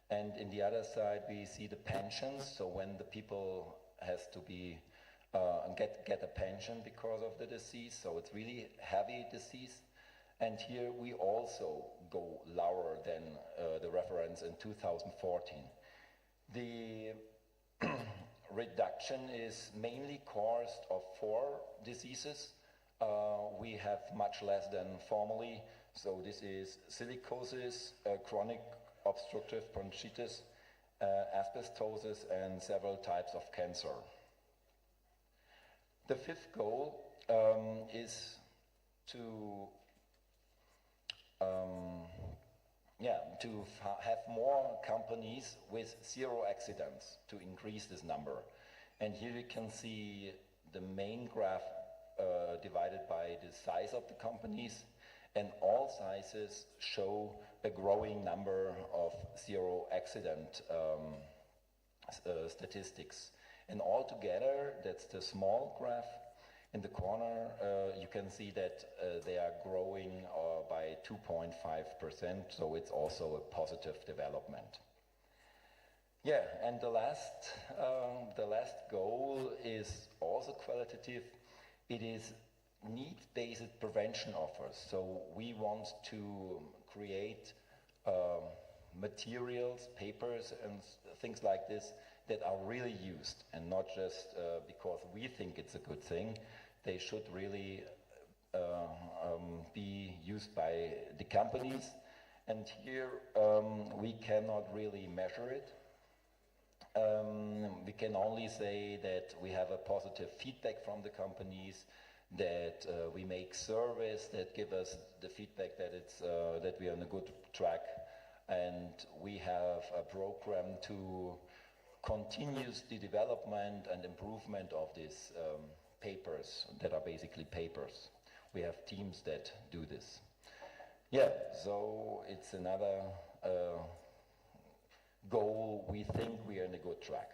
And in the other side we see the pensions, so when the people has to be get a pension because of the disease, so it's really heavy disease. And here we also go lower than the reference in 2014. The reduction is mainly caused of 4 diseases. We have much less than formerly, so this is silicosis, chronic obstructive bronchitis, asbestosis, and several types of cancer. The 5th goal is to have more companies with 0 accidents, to increase this number. And here you can see the main graph divided by the size of the companies, and all sizes show a growing number of 0 accident statistics. And altogether, that's the small graph. In the corner, you can see that they are growing by 2.5%, so it's also a positive development. Yeah, and the last goal is also qualitative. It is need-based prevention offers. So we want to create materials, papers, and things like this that are really used, and not just because we think it's a good thing. They should really be used by the companies. And here we cannot really measure it. We can only say that we have a positive feedback from the companies, that we make surveys that give us the feedback that that we are on a good track, and we have a program to continue the development and improvement of these papers that are basically papers. We have teams that do this. Yeah, so it's another goal. We think we are in a good track.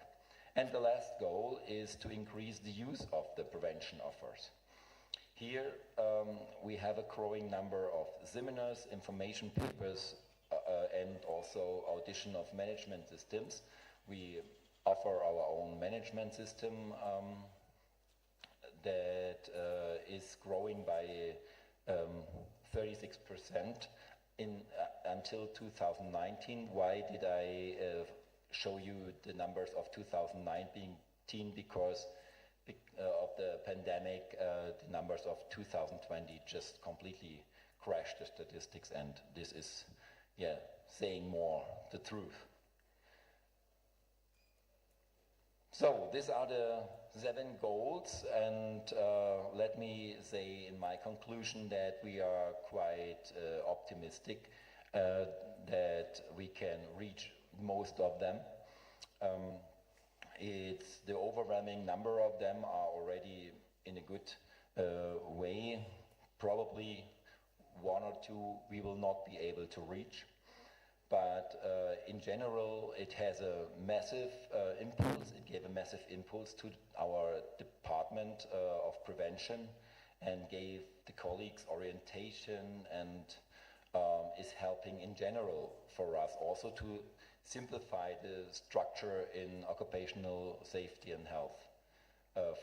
And the last goal is to increase the use of the prevention offers. Here we have a growing number of seminars, information papers, and also audition of management systems. We offer our own management system that is growing by 36% until 2019. Why did I show you the numbers of 2019? Because of the pandemic, the numbers of 2020 just completely crashed the statistics, and this is, saying more the truth. So these are the 7 goals, and let me say in my conclusion that we are quite optimistic that we can reach most of them. It's the overwhelming number of them are already in a good way. Probably 1 or 2 we will not be able to reach. But in general, it has a massive impulse. It gave a massive impulse to our department of prevention, and gave the colleagues orientation, and is helping in general for us also to simplify the structure in occupational safety and health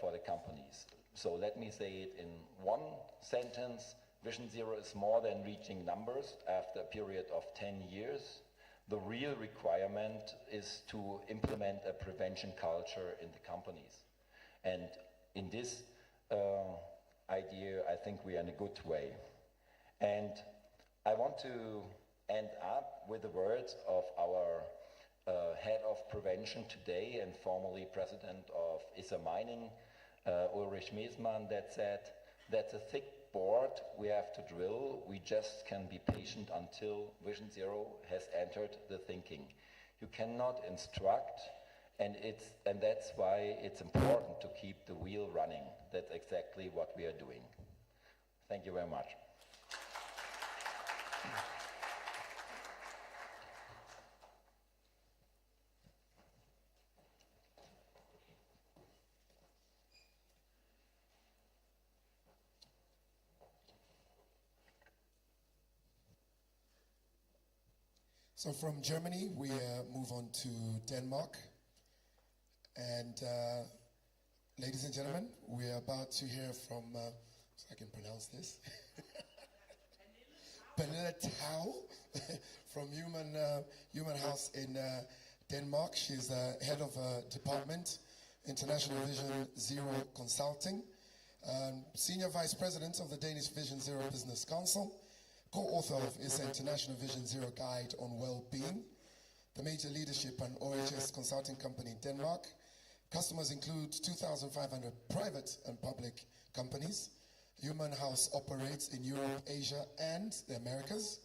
for the companies. So let me say it in one sentence. Vision Zero is more than reaching numbers after a period of 10 years. The real requirement is to implement a prevention culture in the companies. And in this idea, I think we are in a good way. And I want to end up with the words of our head of prevention today and formerly president of ISA Mining, Ulrich Mesmann, that said, "That's a thick board we have to drill. We just can be patient until Vision Zero has entered the thinking. You cannot instruct, and that's why it's important to keep the wheel running." That's exactly what we are doing. Thank you very much. So from Germany, we move on to Denmark. And ladies and gentlemen, we are about to hear from, so I can pronounce this, Pernille Tau from Human House in Denmark. She's the head of department, International Vision Zero Consulting, senior vice president of the Danish Vision Zero Business Council, co-author of its International Vision Zero Guide on Well-Being, the major leadership and OHS consulting company in Denmark. Customers include 2,500 private and public companies. Human House operates in Europe, Asia, and the Americas,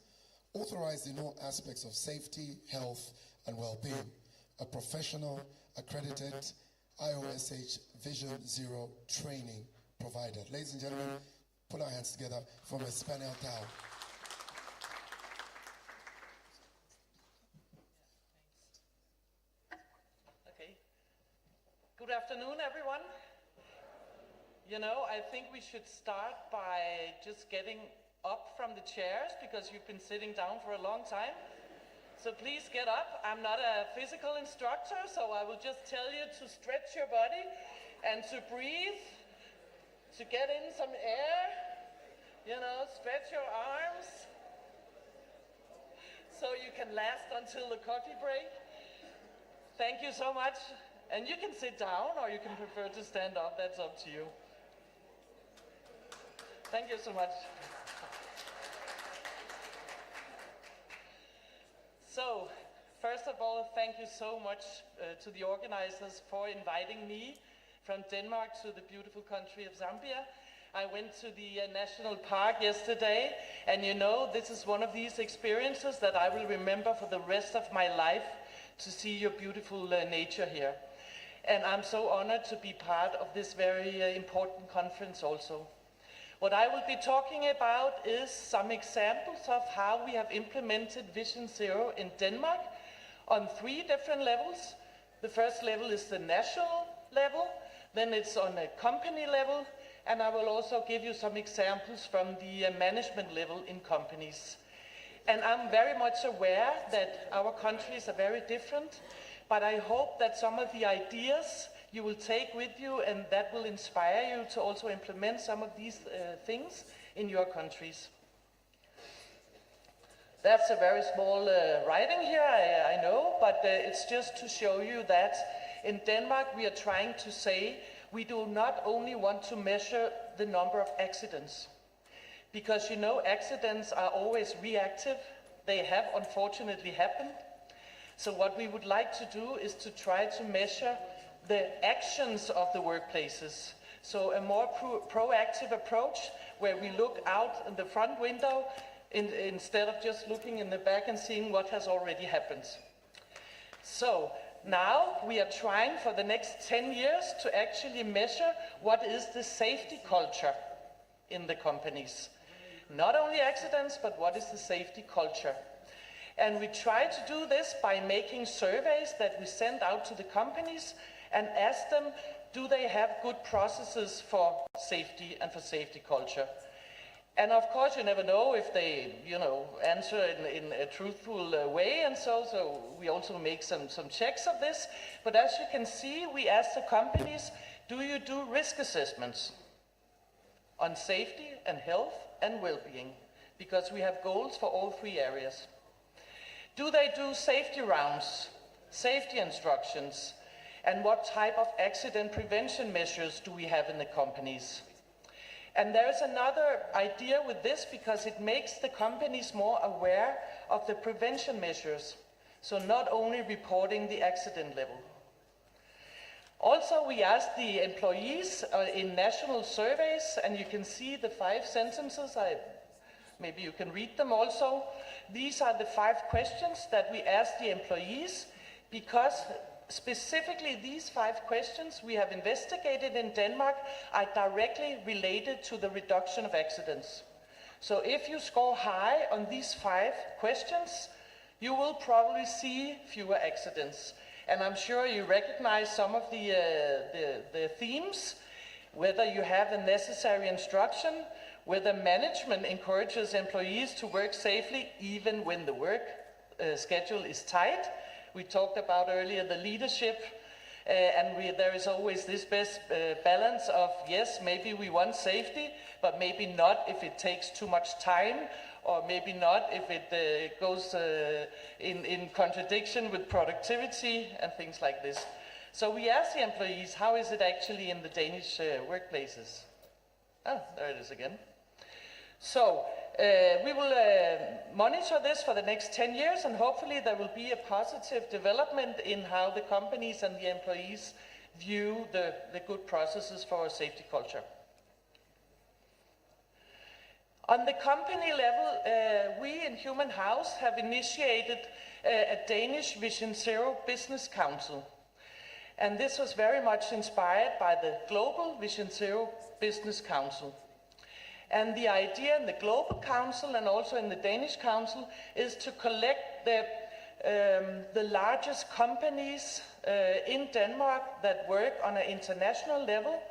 authorized in all aspects of safety, health, and well-being. A professional, accredited IOSH Vision Zero training provider. Ladies and gentlemen, put our hands together for Ms. Pernille Tau. Good afternoon, everyone. You know, I think we should start by just getting up from the chairs because you've been sitting down for a long time. So please get up. I'm not a physical instructor, so I will just tell you to stretch your body and to breathe, to get in some air, you know, stretch your arms so you can last until the coffee break. Thank you so much. And you can sit down or you can prefer to stand up, that's up to you. Thank you so much. So, first of all, thank you so much to the organizers for inviting me from Denmark to the beautiful country of Zambia. I went to the national park yesterday, and you know, this is one of these experiences that I will remember for the rest of my life, to see your beautiful nature here. And I'm so honored to be part of this very important conference also. What I will be talking about is some examples of how we have implemented Vision Zero in Denmark on 3 different levels. The first level is the national level, then it's on a company level, and I will also give you some examples from the management level in companies. And I'm very much aware that our countries are very different, but I hope that some of the ideas you will take with you and that will inspire you to also implement some of these things in your countries. That's a very small writing here, I know, but it's just to show you that in Denmark we are trying to say we do not only want to measure the number of accidents, because you know accidents are always reactive. They have unfortunately happened. So what we would like to do is to try to measure the actions of the workplaces. So a more proactive approach where we look out in the front window instead of just looking in the back and seeing what has already happened. So now we are trying for the next 10 years to actually measure what is the safety culture in the companies. Not only accidents, but what is the safety culture. And we try to do this by making surveys that we send out to the companies and ask them, do they have good processes for safety and for safety culture? And of course, you never know if they, you know, answer in a truthful way, and so we also make some checks of this. But as you can see, we ask the companies, do you do risk assessments on safety and health and well-being? Because we have goals for all 3 areas. Do they do safety rounds, safety instructions, and what type of accident prevention measures do we have in the companies? And there's another idea with this because it makes the companies more aware of the prevention measures. So not only reporting the accident level. Also, we asked the employees in national surveys, and you can see the 5 sentences. Maybe you can read them also. These are the 5 questions that we asked the employees because specifically these 5 questions we have investigated in Denmark are directly related to the reduction of accidents. So if you score high on these 5 questions, you will probably see fewer accidents. And I'm sure you recognize some of the themes, whether you have the necessary instruction, whether management encourages employees to work safely even when the work schedule is tight. We talked about earlier the leadership, and there is always this best balance of, yes, maybe we want safety, but maybe not if it takes too much time, or maybe not if it goes in contradiction with productivity and things like this. So we asked the employees, how is it actually in the Danish workplaces? Oh, there it is again. So we will monitor this for the next 10 years, and hopefully there will be a positive development in how the companies and the employees view the good processes for a safety culture. On the company level, we in Human House have initiated a Danish Vision Zero Business Council. And this was very much inspired by the Global Vision Zero Business Council. And the idea in the Global Council and also in the Danish Council is to collect the largest companies in Denmark that work on an international level.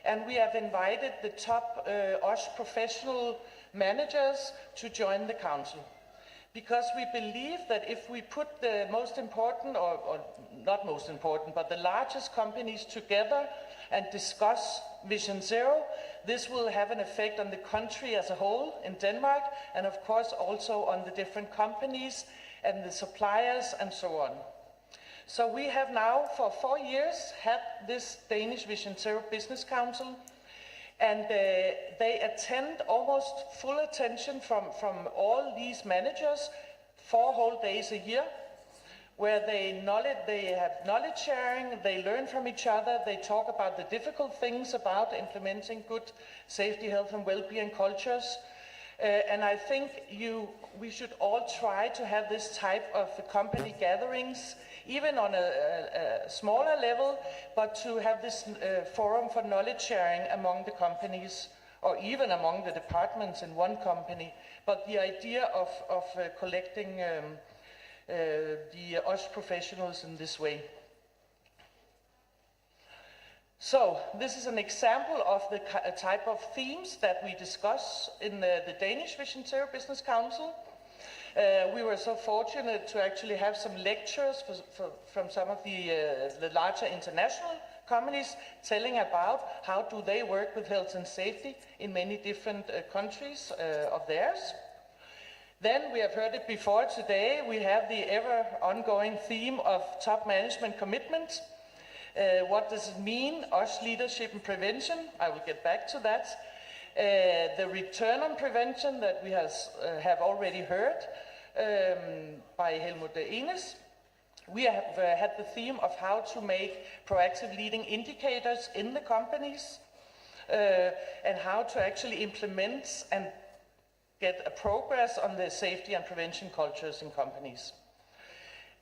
And we have invited the top OSH professional managers to join the council. Because we believe that if we put the most important, or not most important, but the largest companies together and discuss Vision Zero, this will have an effect on the country as a whole in Denmark, and of course also on the different companies and the suppliers and so on. So we have now for 4 years had this Danish Vision Zero Business Council, and they attend almost full attention from all these managers 4 whole days a year, where they have knowledge sharing, they learn from each other, they talk about the difficult things about implementing good safety, health and well-being cultures. And I think we should all try to have this type of company gatherings, even on a smaller level, but to have this forum for knowledge sharing among the companies, or even among the departments in one company. But the idea of collecting the OSH professionals in this way. So this is an example of the type of themes that we discuss in the Danish Vision Zero Business Council. We were so fortunate to actually have some lectures from some of the larger international companies telling about how do they work with health and safety in many different countries of theirs. Then, we have heard it before today, we have the ever ongoing theme of top management commitment. What does it mean? OSH leadership and prevention. I will get back to that. The return on prevention that we have already heard by Helmut Enes. We have had the theme of how to make proactive leading indicators in the companies and how to actually implement and get a progress on the safety and prevention cultures in companies.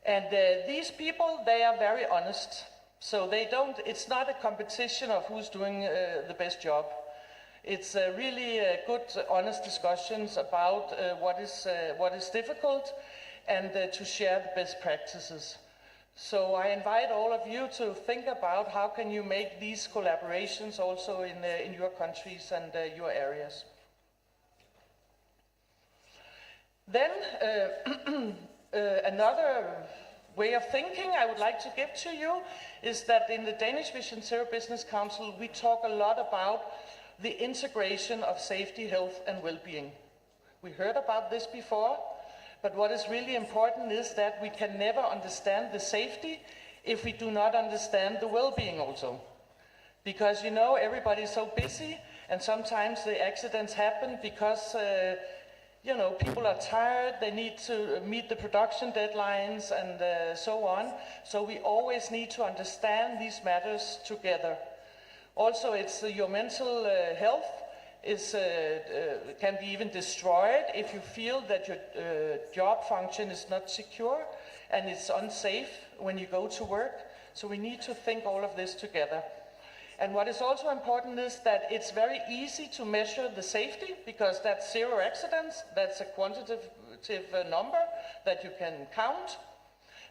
And these people, they are very honest. So it's not a competition of who's doing the best job. It's really good, honest discussions about what is difficult and to share the best practices. So I invite all of you to think about how can you make these collaborations also in your countries and your areas. Then another way of thinking I would like to give to you is that in the Danish Vision Zero Business Council we talk a lot about the integration of safety, health and well-being. We heard about this before, but what is really important is that we can never understand the safety if we do not understand the well-being also. Because you know, everybody's so busy and sometimes the accidents happen because you know, people are tired, they need to meet the production deadlines and so on. So we always need to understand these matters together. Also, it's your mental health can be even destroyed if you feel that your job function is not secure and it's unsafe when you go to work. So we need to think all of this together. And what is also important is that it's very easy to measure the safety, because that's 0 accidents, that's a quantitative number that you can count.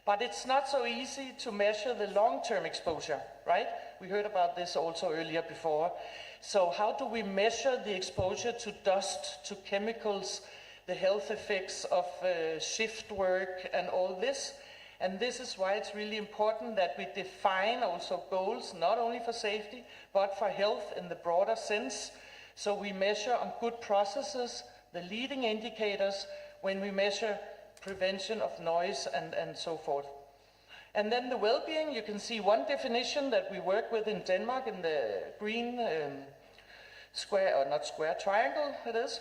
But it's not so easy to measure the long-term exposure, right? We heard about this also earlier before. So how do we measure the exposure to dust, to chemicals, the health effects of shift work and all this? And this is why it's really important that we define also goals, not only for safety, but for health in the broader sense. So we measure on good processes, the leading indicators, when we measure prevention of noise and so forth. And then the well-being, you can see one definition that we work with in Denmark in the green square, or not square, triangle it is.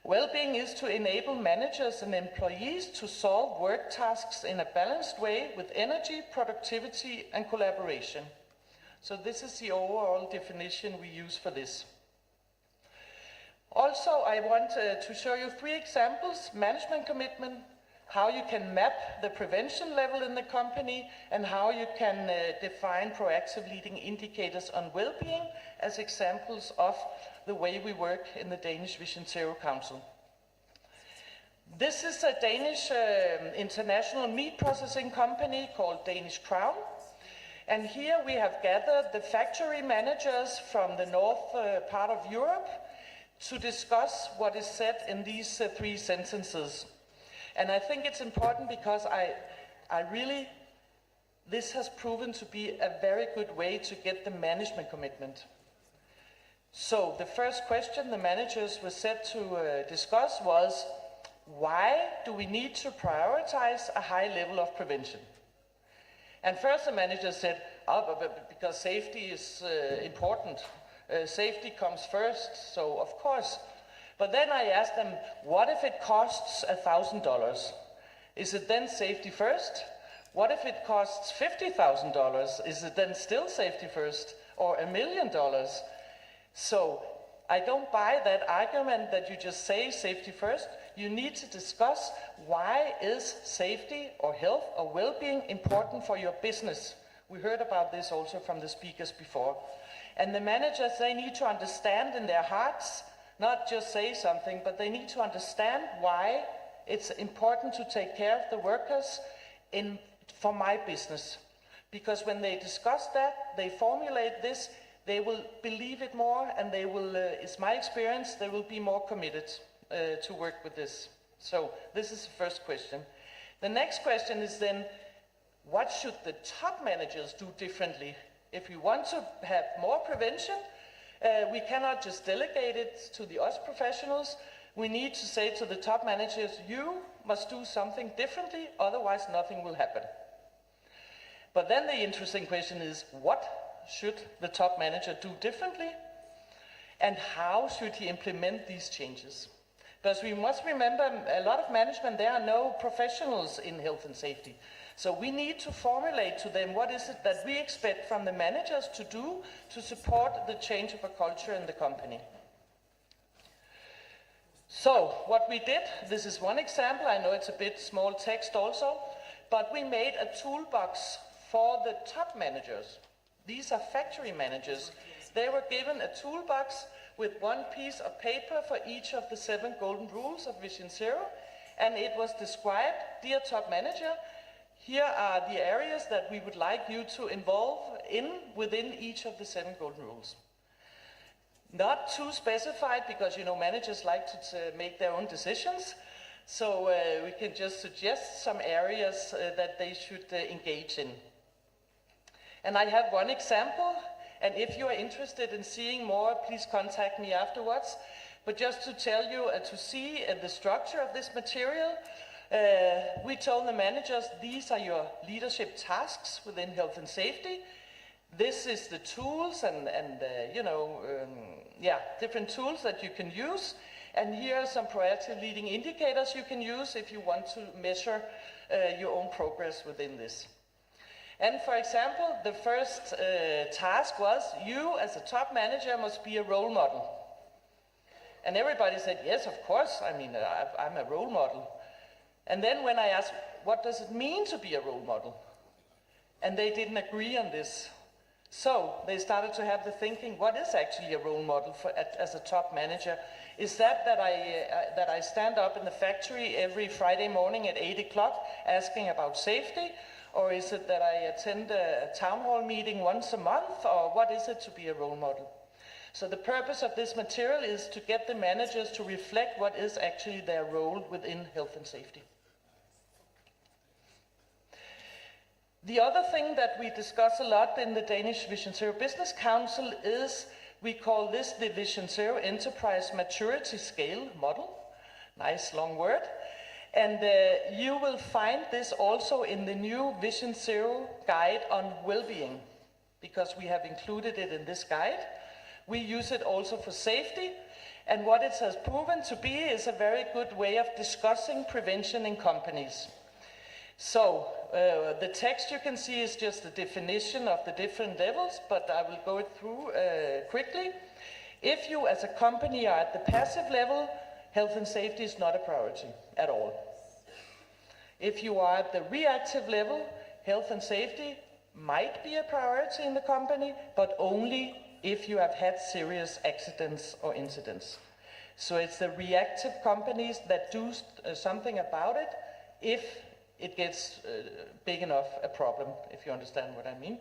Well-being is to enable managers and employees to solve work tasks in a balanced way with energy, productivity, and collaboration. So this is the overall definition we use for this. Also, I want to show you 3 examples: management commitment, how you can map the prevention level in the company, and how you can define proactive leading indicators on well-being as examples of the way we work in the Danish Vision Zero Council. This is a Danish international meat processing company called Danish Crown. And here we have gathered the factory managers from the north part of Europe to discuss what is said in these 3 sentences. And I think it's important because this has proven to be a very good way to get the management commitment. So the first question the managers were set to discuss was, why do we need to prioritize a high level of prevention? And first the manager said, because safety is important. Safety comes first, so of course. But then I asked them, what if it costs $1,000? Is it then safety first? What if it costs $50,000? Is it then still safety first? Or $1 million? So I don't buy that argument that you just say safety first. You need to discuss, why is safety or health or well-being important for your business? We heard about this also from the speakers before. And the managers, they need to understand in their hearts, not just say something, but they need to understand why it's important to take care of the workers for my business. Because when they discuss that, they formulate this, they will believe it more, and they will, it's my experience, they will be more committed to work with this. So this is the first question. The next question is then, what should the top managers do differently? If we want to have more prevention, we cannot just delegate it to the us professionals. We need to say to the top managers, you must do something differently, otherwise nothing will happen. But then the interesting question is, what should the top manager do differently? And how should he implement these changes? Because we must remember, a lot of management, there are no professionals in health and safety. So we need to formulate to them what is it that we expect from the managers to do to support the change of a culture in the company. So what we did, this is one example, I know it's a bit small text also, but we made a toolbox for the top managers. These are factory managers. They were given a toolbox with one piece of paper for each of the 7 golden rules of Vision Zero, and it was described, dear top manager, here are the areas that we would like you to involve within each of the 7 golden rules. Not too specified, because managers like to make their own decisions, so we can just suggest some areas that they should engage in. And I have one example, and if you are interested in seeing more, please contact me afterwards. But just to tell you, to see the structure of this material, we told the managers, these are your leadership tasks within health and safety. This is the tools and different tools that you can use. And here are some proactive leading indicators you can use if you want to measure your own progress within this. And for example, the first task was, you as a top manager must be a role model. And everybody said, yes, of course, I'm a role model. And then when I asked, what does it mean to be a role model? And they didn't agree on this. So they started to have the thinking, what is actually a role model as a top manager? Is that I stand up in the factory every Friday morning at 8 o'clock asking about safety? Or is it that I attend a town hall meeting once a month? Or what is it to be a role model? So the purpose of this material is to get the managers to reflect what is actually their role within health and safety. The other thing that we discuss a lot in the Danish Vision Zero Business Council is, we call this the Vision Zero Enterprise Maturity Scale Model. Nice long word. And you will find this also in the new Vision Zero guide on well-being, because we have included it in this guide. We use it also for safety, and what it has proven to be is a very good way of discussing prevention in companies. So, the text you can see is just a definition of the different levels, but I will go through quickly. If you as a company are at the passive level, health and safety is not a priority at all. If you are at the reactive level, health and safety might be a priority in the company, but only if you have had serious accidents or incidents. So it's the reactive companies that do something about it if it gets big enough a problem, if you understand what I mean.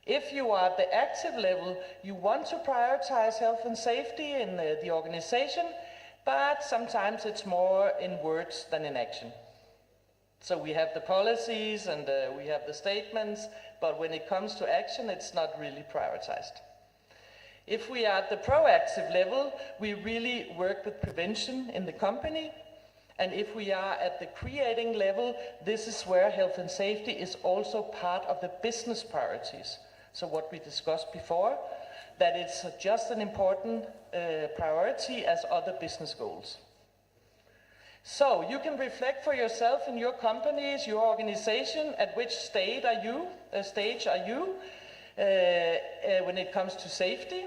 If you are at the active level, you want to prioritize health and safety in the organization, but sometimes it's more in words than in action. So we have the policies and we have the statements, but when it comes to action, it's not really prioritized. If we are at the proactive level, we really work with prevention in the company. And if we are at the creating level, this is where health and safety is also part of the business priorities. So what we discussed before, that it's just an important priority as other business goals. So you can reflect for yourself in your companies, your organization, at which stage are you when it comes to safety.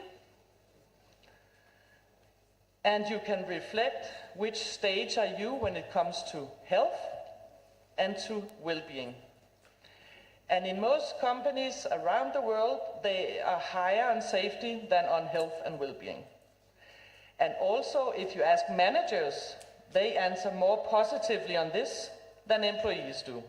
And you can reflect which stage are you when it comes to health and to well-being. And in most companies around the world, they are higher on safety than on health and well-being. And also, if you ask managers, they answer more positively on this than employees do.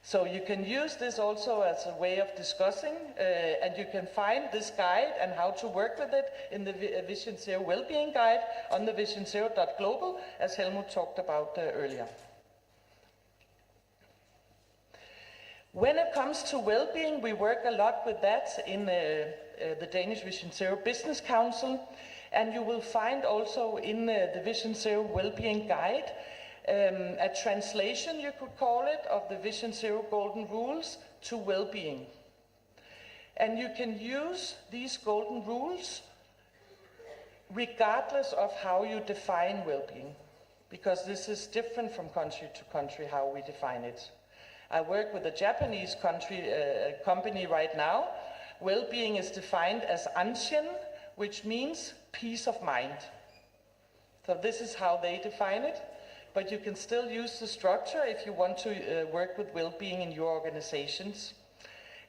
So you can use this also as a way of discussing, and you can find this guide and how to work with it in the Vision Zero Wellbeing Guide on the visionsero.global, as Helmut talked about earlier. When it comes to well-being, we work a lot with that in the Danish Vision Zero Business Council, and you will find also in the Vision Zero Wellbeing Guide a translation, you could call it, of the Vision Zero Golden Rules to well-being. And you can use these golden rules regardless of how you define well-being, because this is different from country to country how we define it. I work with a Japanese company right now. Well-being is defined as anshin, which means peace of mind. So this is how they define it. But you can still use the structure if you want to work with well-being in your organizations.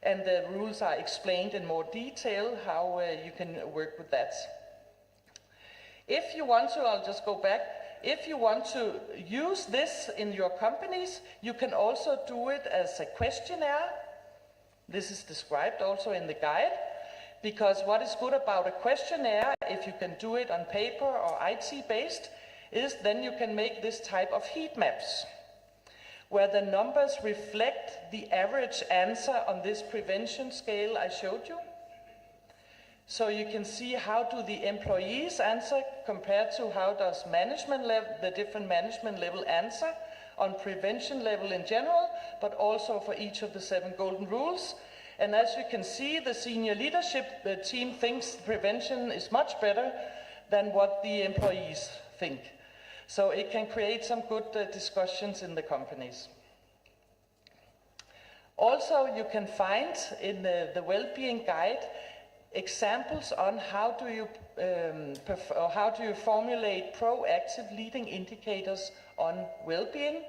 And the rules are explained in more detail how you can work with that. If you want to, I'll just go back. If you want to use this in your companies, you can also do it as a questionnaire. This is described also in the guide. Because what is good about a questionnaire, if you can do it on paper or IT-based, is then you can make this type of heat maps, where the numbers reflect the average answer on this prevention scale I showed you. So you can see how do the employees answer compared to how does the different management level answer on prevention level in general, but also for each of the 7 golden rules. And as you can see, the senior leadership, the team thinks prevention is much better than what the employees think. So it can create some good discussions in the companies. Also, you can find in the well-being guide examples on how do you formulate proactive leading indicators on well-being.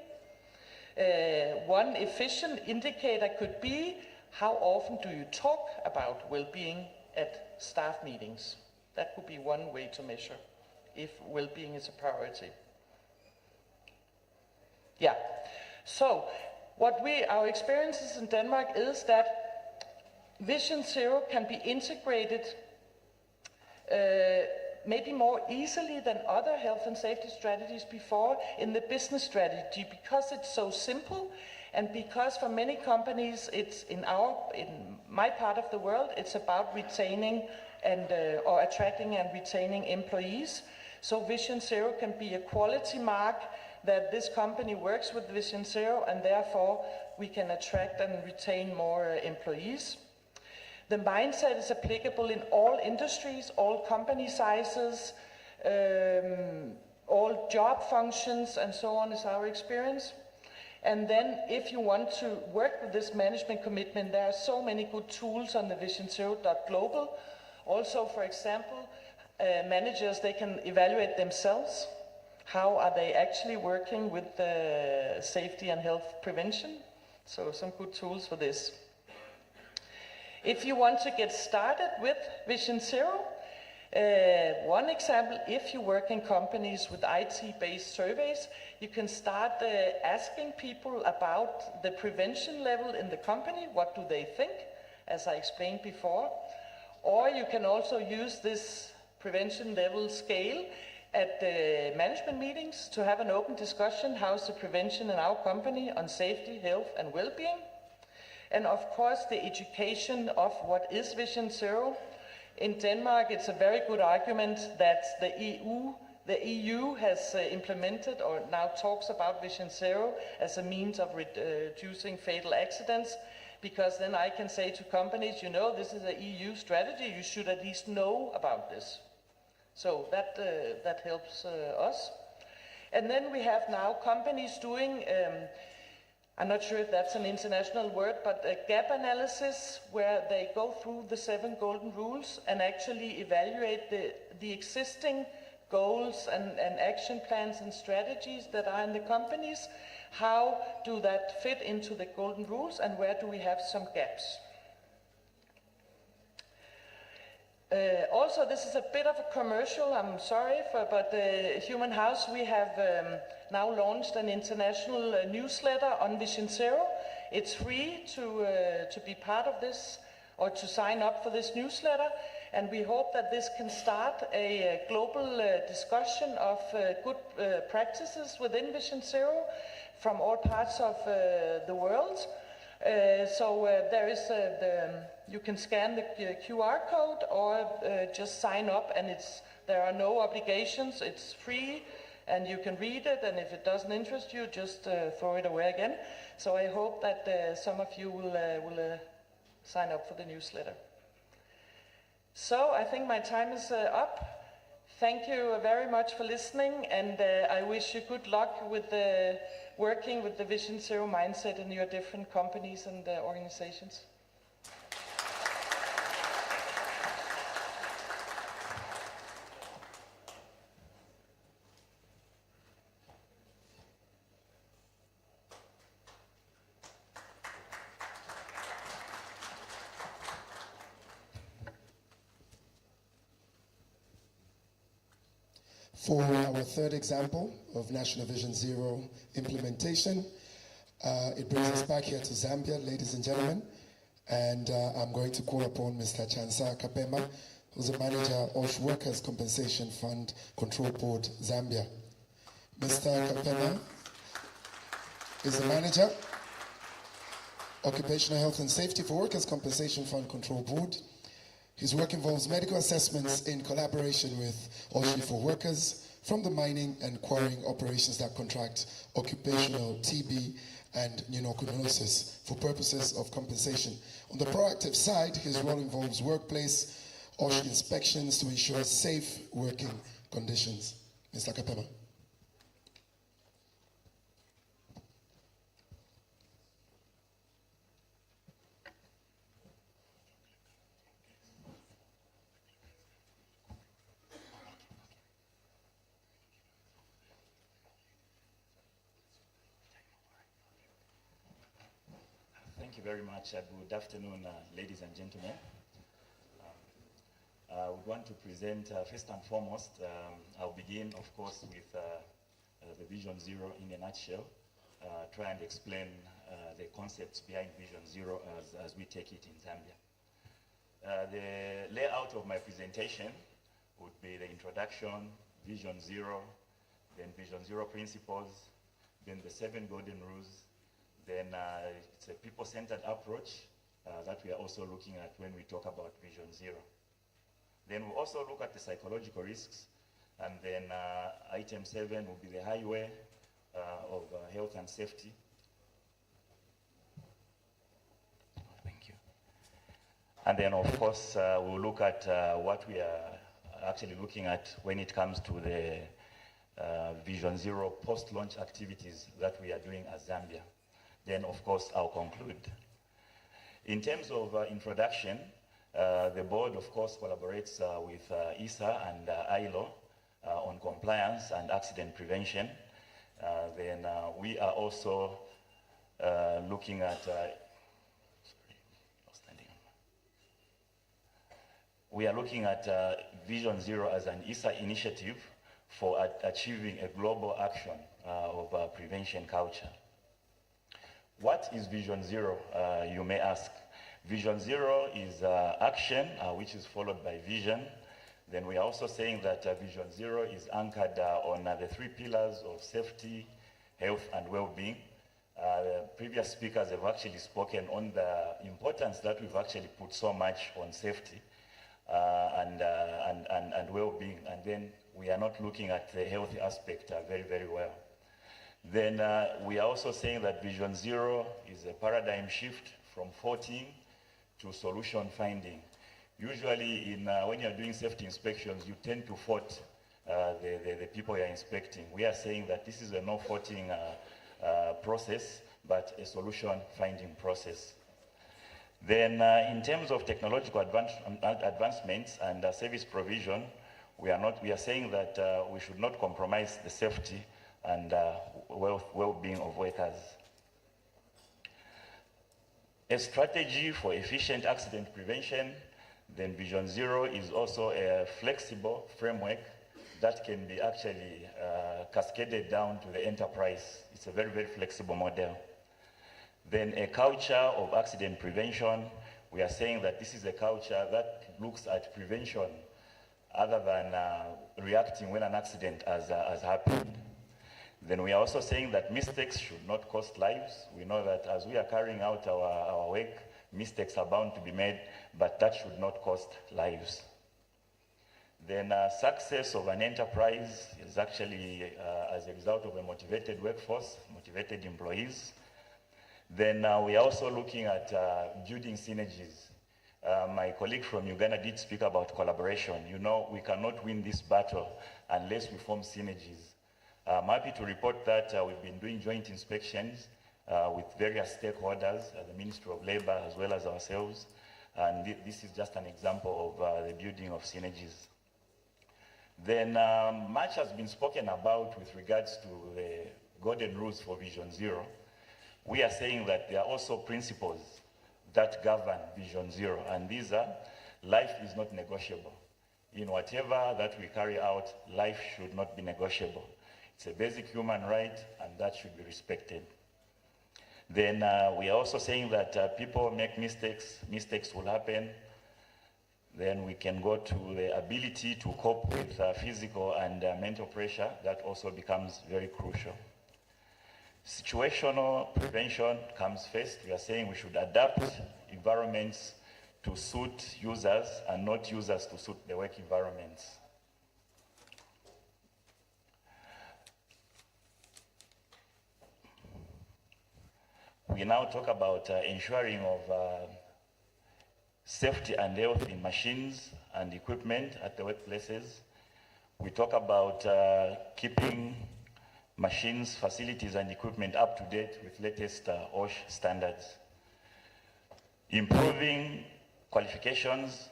One efficient indicator could be how often do you talk about well-being at staff meetings? That could be one way to measure if well-being is a priority. Yeah, so our experiences in Denmark is that Vision Zero can be integrated maybe more easily than other health and safety strategies before in the business strategy, because it's so simple, and because for many companies, it's in my part of the world, it's about retaining and or attracting and retaining employees. So Vision Zero can be a quality mark that this company works with Vision Zero, and therefore we can attract and retain more employees. The mindset is applicable in all industries, all company sizes, all job functions, and so on is our experience. And then if you want to work with this management commitment, there are so many good tools on the Vision Zero.global. Also, for example, managers, they can evaluate themselves. How are they actually working with safety and health prevention? So some good tools for this. If you want to get started with Vision Zero, one example, if you work in companies with IT-based surveys, you can start asking people about the prevention level in the company. What do they think, as I explained before? Or you can also use this prevention level scale at the management meetings to have an open discussion. How's the prevention in our company on safety, health, and well-being? And of course, the education of what is Vision Zero. In Denmark, it's a very good argument that the EU has implemented or now talks about Vision Zero as a means of reducing fatal accidents, because then I can say to companies, you know, this is an EU strategy, you should at least know about this. So that helps us. And then we have now companies doing, I'm not sure if that's an international word, but a gap analysis where they go through the 7 golden rules and actually evaluate the existing goals and action plans and strategies that are in the companies. How do that fit into the golden rules, and where do we have some gaps? Also, this is a bit of a commercial, I'm sorry, but Human House, we have now launched an international newsletter on Vision Zero. It's free to be part of this or to sign up for this newsletter, and we hope that this can start a global discussion of good practices within Vision Zero from all parts of the world. There is you can scan the QR code or just sign up, and there are no obligations. It's free, and you can read it, and if it doesn't interest you, just throw it away again. So I hope that some of you will sign up for the newsletter. So I think my time is up. Thank you very much for listening, and I wish you good luck with working with the Vision Zero mindset in your different companies and organizations. For our third example of National Vision Zero implementation, it brings us back here to Zambia, ladies and gentlemen, and I'm going to call upon Mr. Chansa Kapema, who's the manager of Workers' Compensation Fund Control Board, Zambia. Mr. Kapema is the manager, Occupational Health and Safety for Workers' Compensation Fund Control Board. His work involves medical assessments in collaboration with OSHI for workers from the mining and quarrying operations that contract occupational TB and pneumoconiosis for purposes of compensation. On the proactive side, his role involves workplace OSHI inspections to ensure safe working conditions. Mr. Kapema. Thank you very much. Good afternoon, ladies and gentlemen. I would want to present, first and foremost, I'll begin, of course, with the Vision Zero in a nutshell, try and explain the concepts behind Vision Zero as we take it in Zambia. The layout of my presentation would be the introduction, Vision Zero, then Vision Zero principles, then the 7 golden rules, then it's a people-centered approach that we are also looking at when we talk about Vision Zero. Then we'll also look at the psychological risks, and then item 7 will be the highway of health and safety. Thank you. And then, of course, we'll look at what we are actually looking at when it comes to the Vision Zero post-launch activities that we are doing as Zambia. Then, of course, I'll conclude. In terms of introduction, the board, of course, collaborates with ISA and ILO on compliance and accident prevention. Then we are also looking at, we are looking at Vision Zero as an ISA initiative for achieving a global action of prevention culture. What is Vision Zero, you may ask? Vision Zero is action, which is followed by vision. Then we are also saying that Vision Zero is anchored on the 3 pillars of safety, health, and well-being. The previous speakers have actually spoken on the importance that we've actually put so much on safety and well-being, and then we are not looking at the health aspect very, very well. Then we are also saying that Vision Zero is a paradigm shift from faulting to solution finding. Usually when you're doing safety inspections, you tend to fault the people you're inspecting. We are saying that this is a no faulting process, but a solution finding process. Then in terms of technological advancements and service provision, we are saying that we should not compromise the safety and well-being of workers. A strategy for efficient accident prevention, then Vision Zero is also a flexible framework that can be actually cascaded down to the enterprise. It's a very, very flexible model. Then a culture of accident prevention, we are saying that this is a culture that looks at prevention other than reacting when an accident has happened. Then we are also saying that mistakes should not cost lives. We know that as we are carrying out our work, mistakes are bound to be made, but that should not cost lives. Then success of an enterprise is actually as a result of a motivated workforce, motivated employees. Then we are also looking at building synergies. My colleague from Uganda did speak about collaboration. You know, we cannot win this battle unless we form synergies. I'm happy to report that we've been doing joint inspections with various stakeholders, the Ministry of Labor as well as ourselves, and this is just an example of the building of synergies. Then much has been spoken about with regards to the golden rules for Vision Zero. We are saying that there are also principles that govern Vision Zero, and these are: life is not negotiable. In whatever that we carry out, life should not be negotiable. It's a basic human right, and that should be respected. Then we are also saying that people make mistakes, mistakes will happen. Then we can go to the ability to cope with physical and mental pressure. That also becomes very crucial. Situational prevention comes first. We are saying we should adapt environments to suit users and not users to suit the work environments. We now talk about ensuring of safety and health in machines and equipment at the workplaces. We talk about keeping machines, facilities, and equipment up to date with latest OSH standards. Improving qualifications.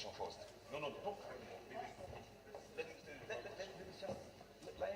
position first. No. Let just lie him.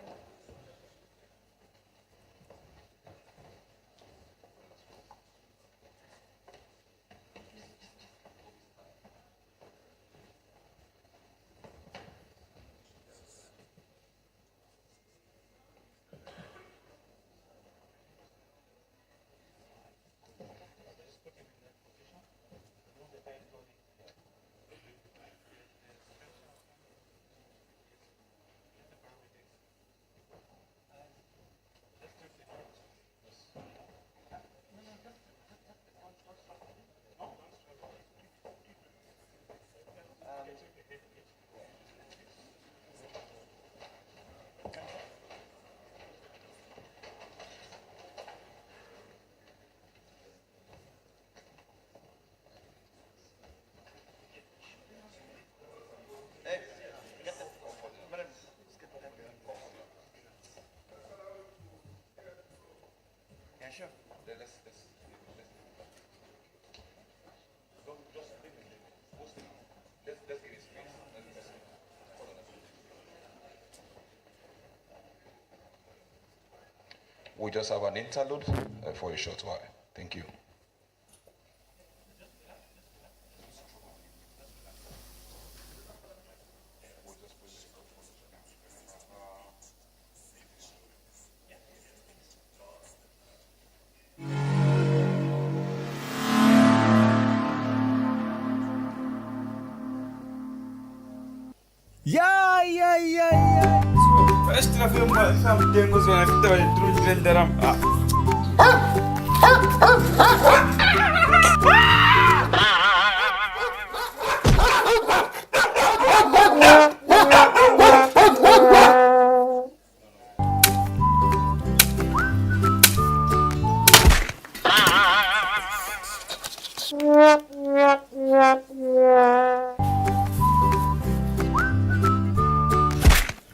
Sure. Let's don't just leave it. Let's give it space. Hold on. We just have an interlude for a short while. Thank you. First of all, something was when I started doing that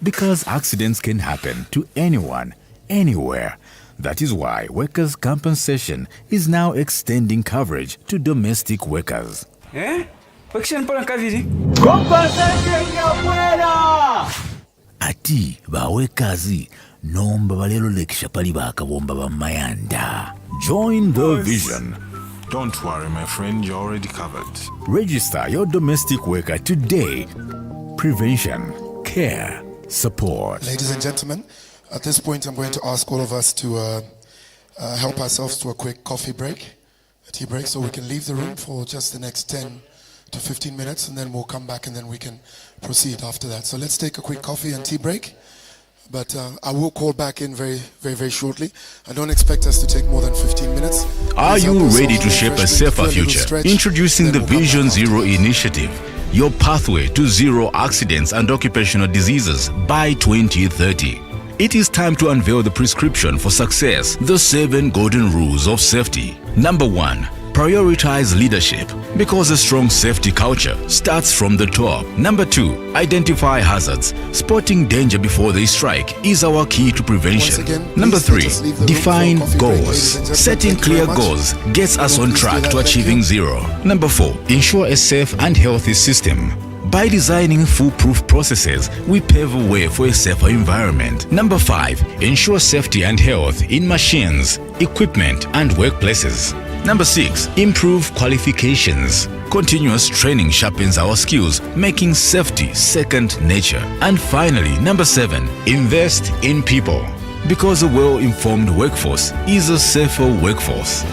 Because accidents can happen to anyone, anywhere. That is why Workers' Compensation is now extending coverage to domestic workers. Compensation Ati bawekazi nomba balelo lekisha pali bakabomba bamayanda. Join the vision. Don't worry, my friend, you're already covered. Register your domestic worker today. Prevention, care, support. Ladies and gentlemen, at this point I'm going to ask all of us to help ourselves to a quick coffee break, a tea break, so we can leave the room for just the next 10 to 15 minutes, and then we'll come back and then we can proceed after that. So let's take a quick coffee and tea break, but I will call back in very shortly. I don't expect us to take more than 15 minutes. Are you ready to shape a safer future? Introducing the Vision Zero initiative, your pathway to zero accidents and occupational diseases by 2030. It is time to unveil the prescription for success, the 7 golden rules of safety. Number 1. Prioritize leadership, because a strong safety culture starts from the top. Number 2. Identify hazards. Spotting danger before they strike is our key to prevention. Number 3. Define goals. Setting clear goals gets us on track to achieving zero. Number 4. Ensure a safe and healthy system. By designing foolproof processes, we pave a way for a safer environment. Number 5. Ensure safety and health in machines, equipment, and workplaces. Number 6. Improve qualifications. Continuous training sharpens our skills, making safety second nature. And finally, number 7. Invest in people, because a well-informed workforce is a safer workforce.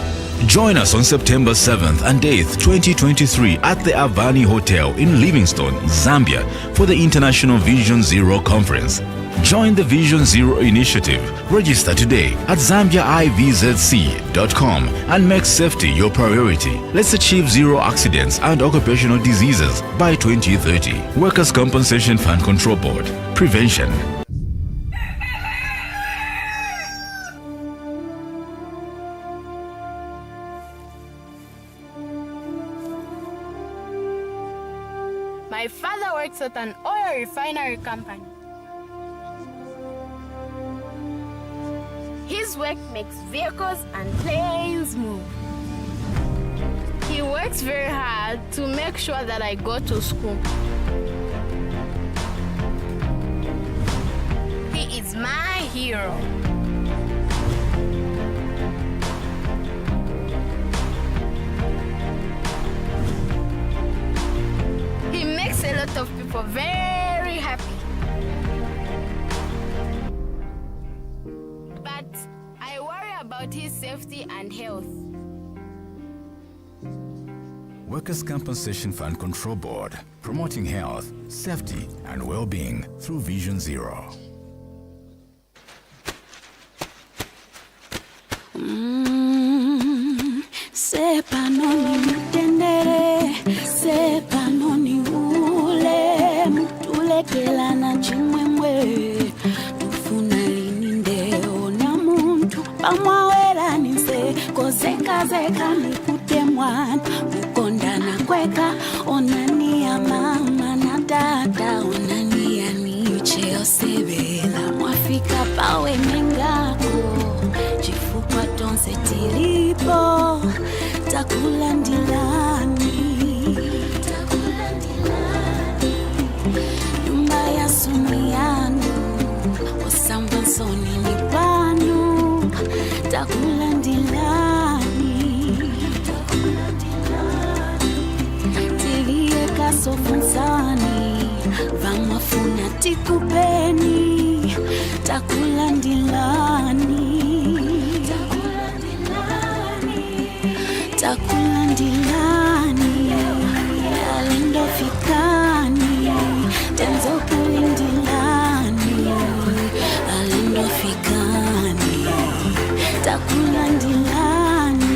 Join us on September 7th and 8th, 2023 at the AVANI Hotel in Livingstone, Zambia for the International Vision Zero Conference. Join the Vision Zero initiative. Register today at ZambiaIVZC.com and make safety your priority. Let's achieve zero accidents and occupational diseases by 2030. Workers' Compensation Fund Control Board. Prevention. My father works at an oil refinery company. His work makes vehicles and planes move. He works works very hard to make sure that I go to school. He is my hero. He makes a lot of people very happy. But I worry about his safety and health. Workers' Compensation Fund Control Board, promoting health, safety, and well-being through Vision Zero. Sepa noni mtendere, sepa noni ule, mtule kela na chimwemwe, mfuna linindeo na muntu, pamwawela nise, kozeka zeka nikute mwana, mukonda na kweka, onani ya mama na dada, onani ya niche osebela, mwafika pawe mengako, chifupa tonse tilipo, takula ndilani, nyumba ya suni yangu, osamba soni mipanu, takula ndilani, tilie kaso funsani, vamafuna tikupeni, takula ndilani, takula ndilani, alendo fikani, tenzo kulindilani, alendo fikani, takula ndilani,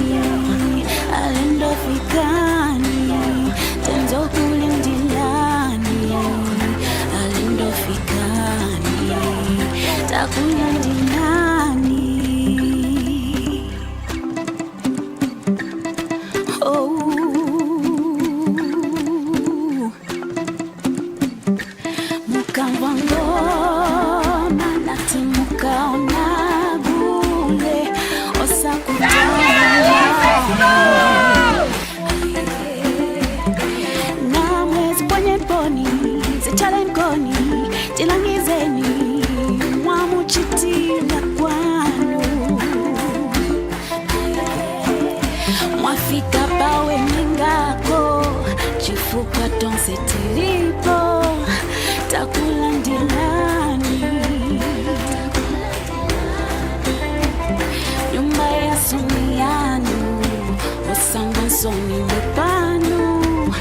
alendo fikani, tenzo kulindilani, alendo fikani, takula ndilani. Mwafika pawe mingako, chifupa tonse tilipo, takula ndilani, nyumba ya suni yanu, osanga soni mipanu,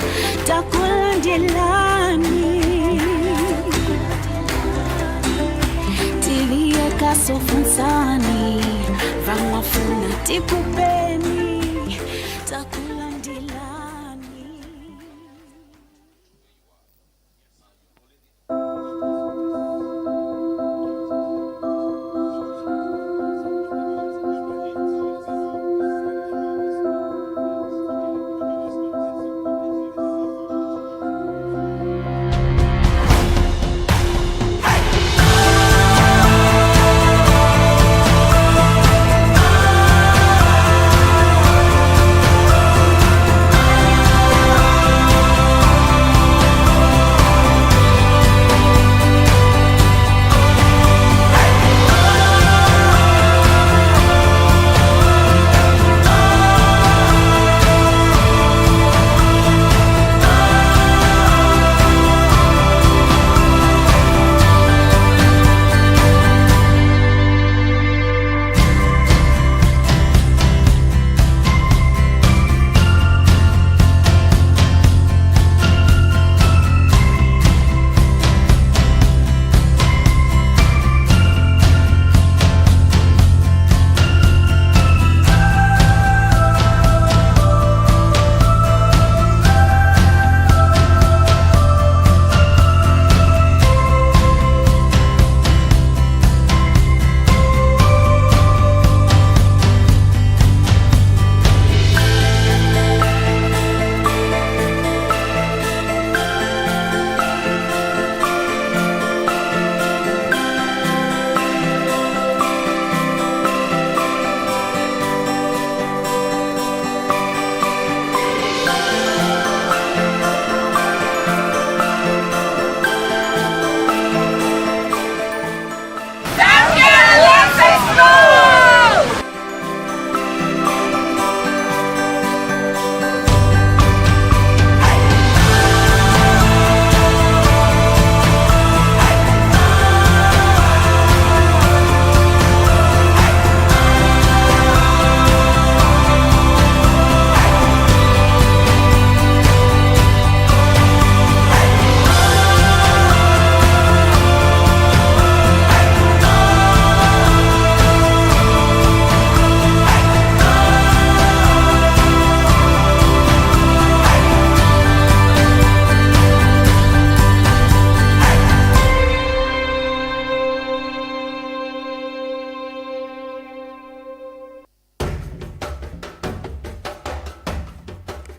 takula ndilani, tilie kaso funsani, vamwafuna tikupeni, takula ndilani.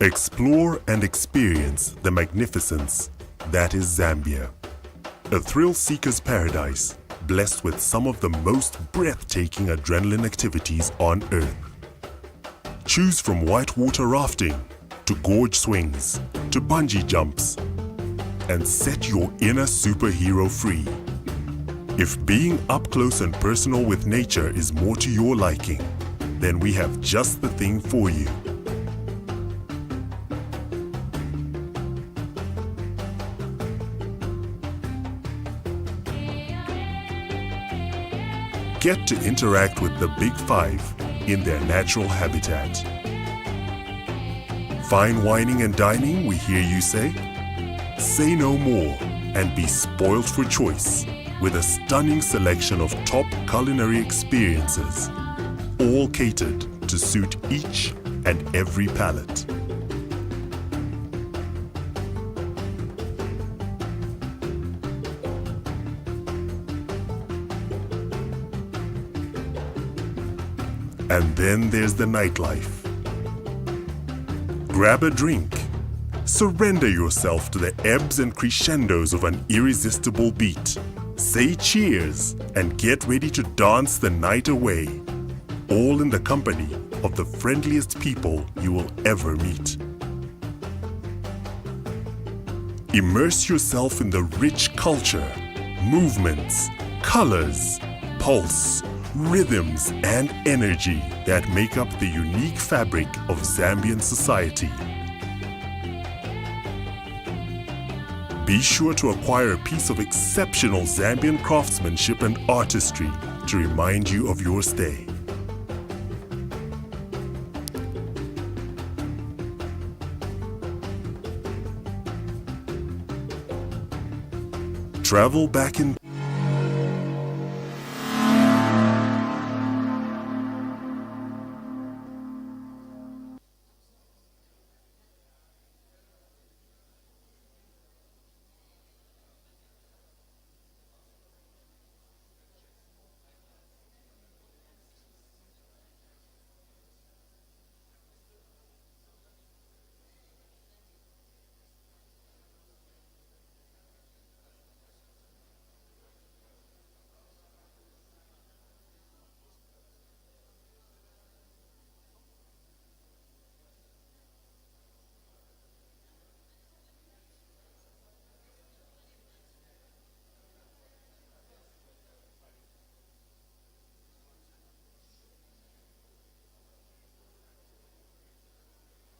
Explore and experience the magnificence that is Zambia. A thrill-seeker's paradise, blessed with some of the most breathtaking adrenaline activities on Earth. Choose from whitewater rafting, to gorge swings, to bungee jumps, and set your inner superhero free. If being up close and personal with nature is more to your liking, then we have just the thing for you. Get to interact with the Big Five in their natural habitat. Fine wining and dining, we hear you say? Say no more and be spoiled for choice with a stunning selection of top culinary experiences, all catered to suit each and every palate. And then there's the nightlife. Grab a drink. Surrender yourself to the ebbs and crescendos of an irresistible beat. Say cheers and get ready to dance the night away. All in the company of the friendliest people you will ever meet. Immerse yourself in the rich culture, movements, colors, pulse, rhythms, and energy that make up the unique fabric of Zambian society. Be sure to acquire a piece of exceptional Zambian craftsmanship and artistry to remind you of your stay. Travel back in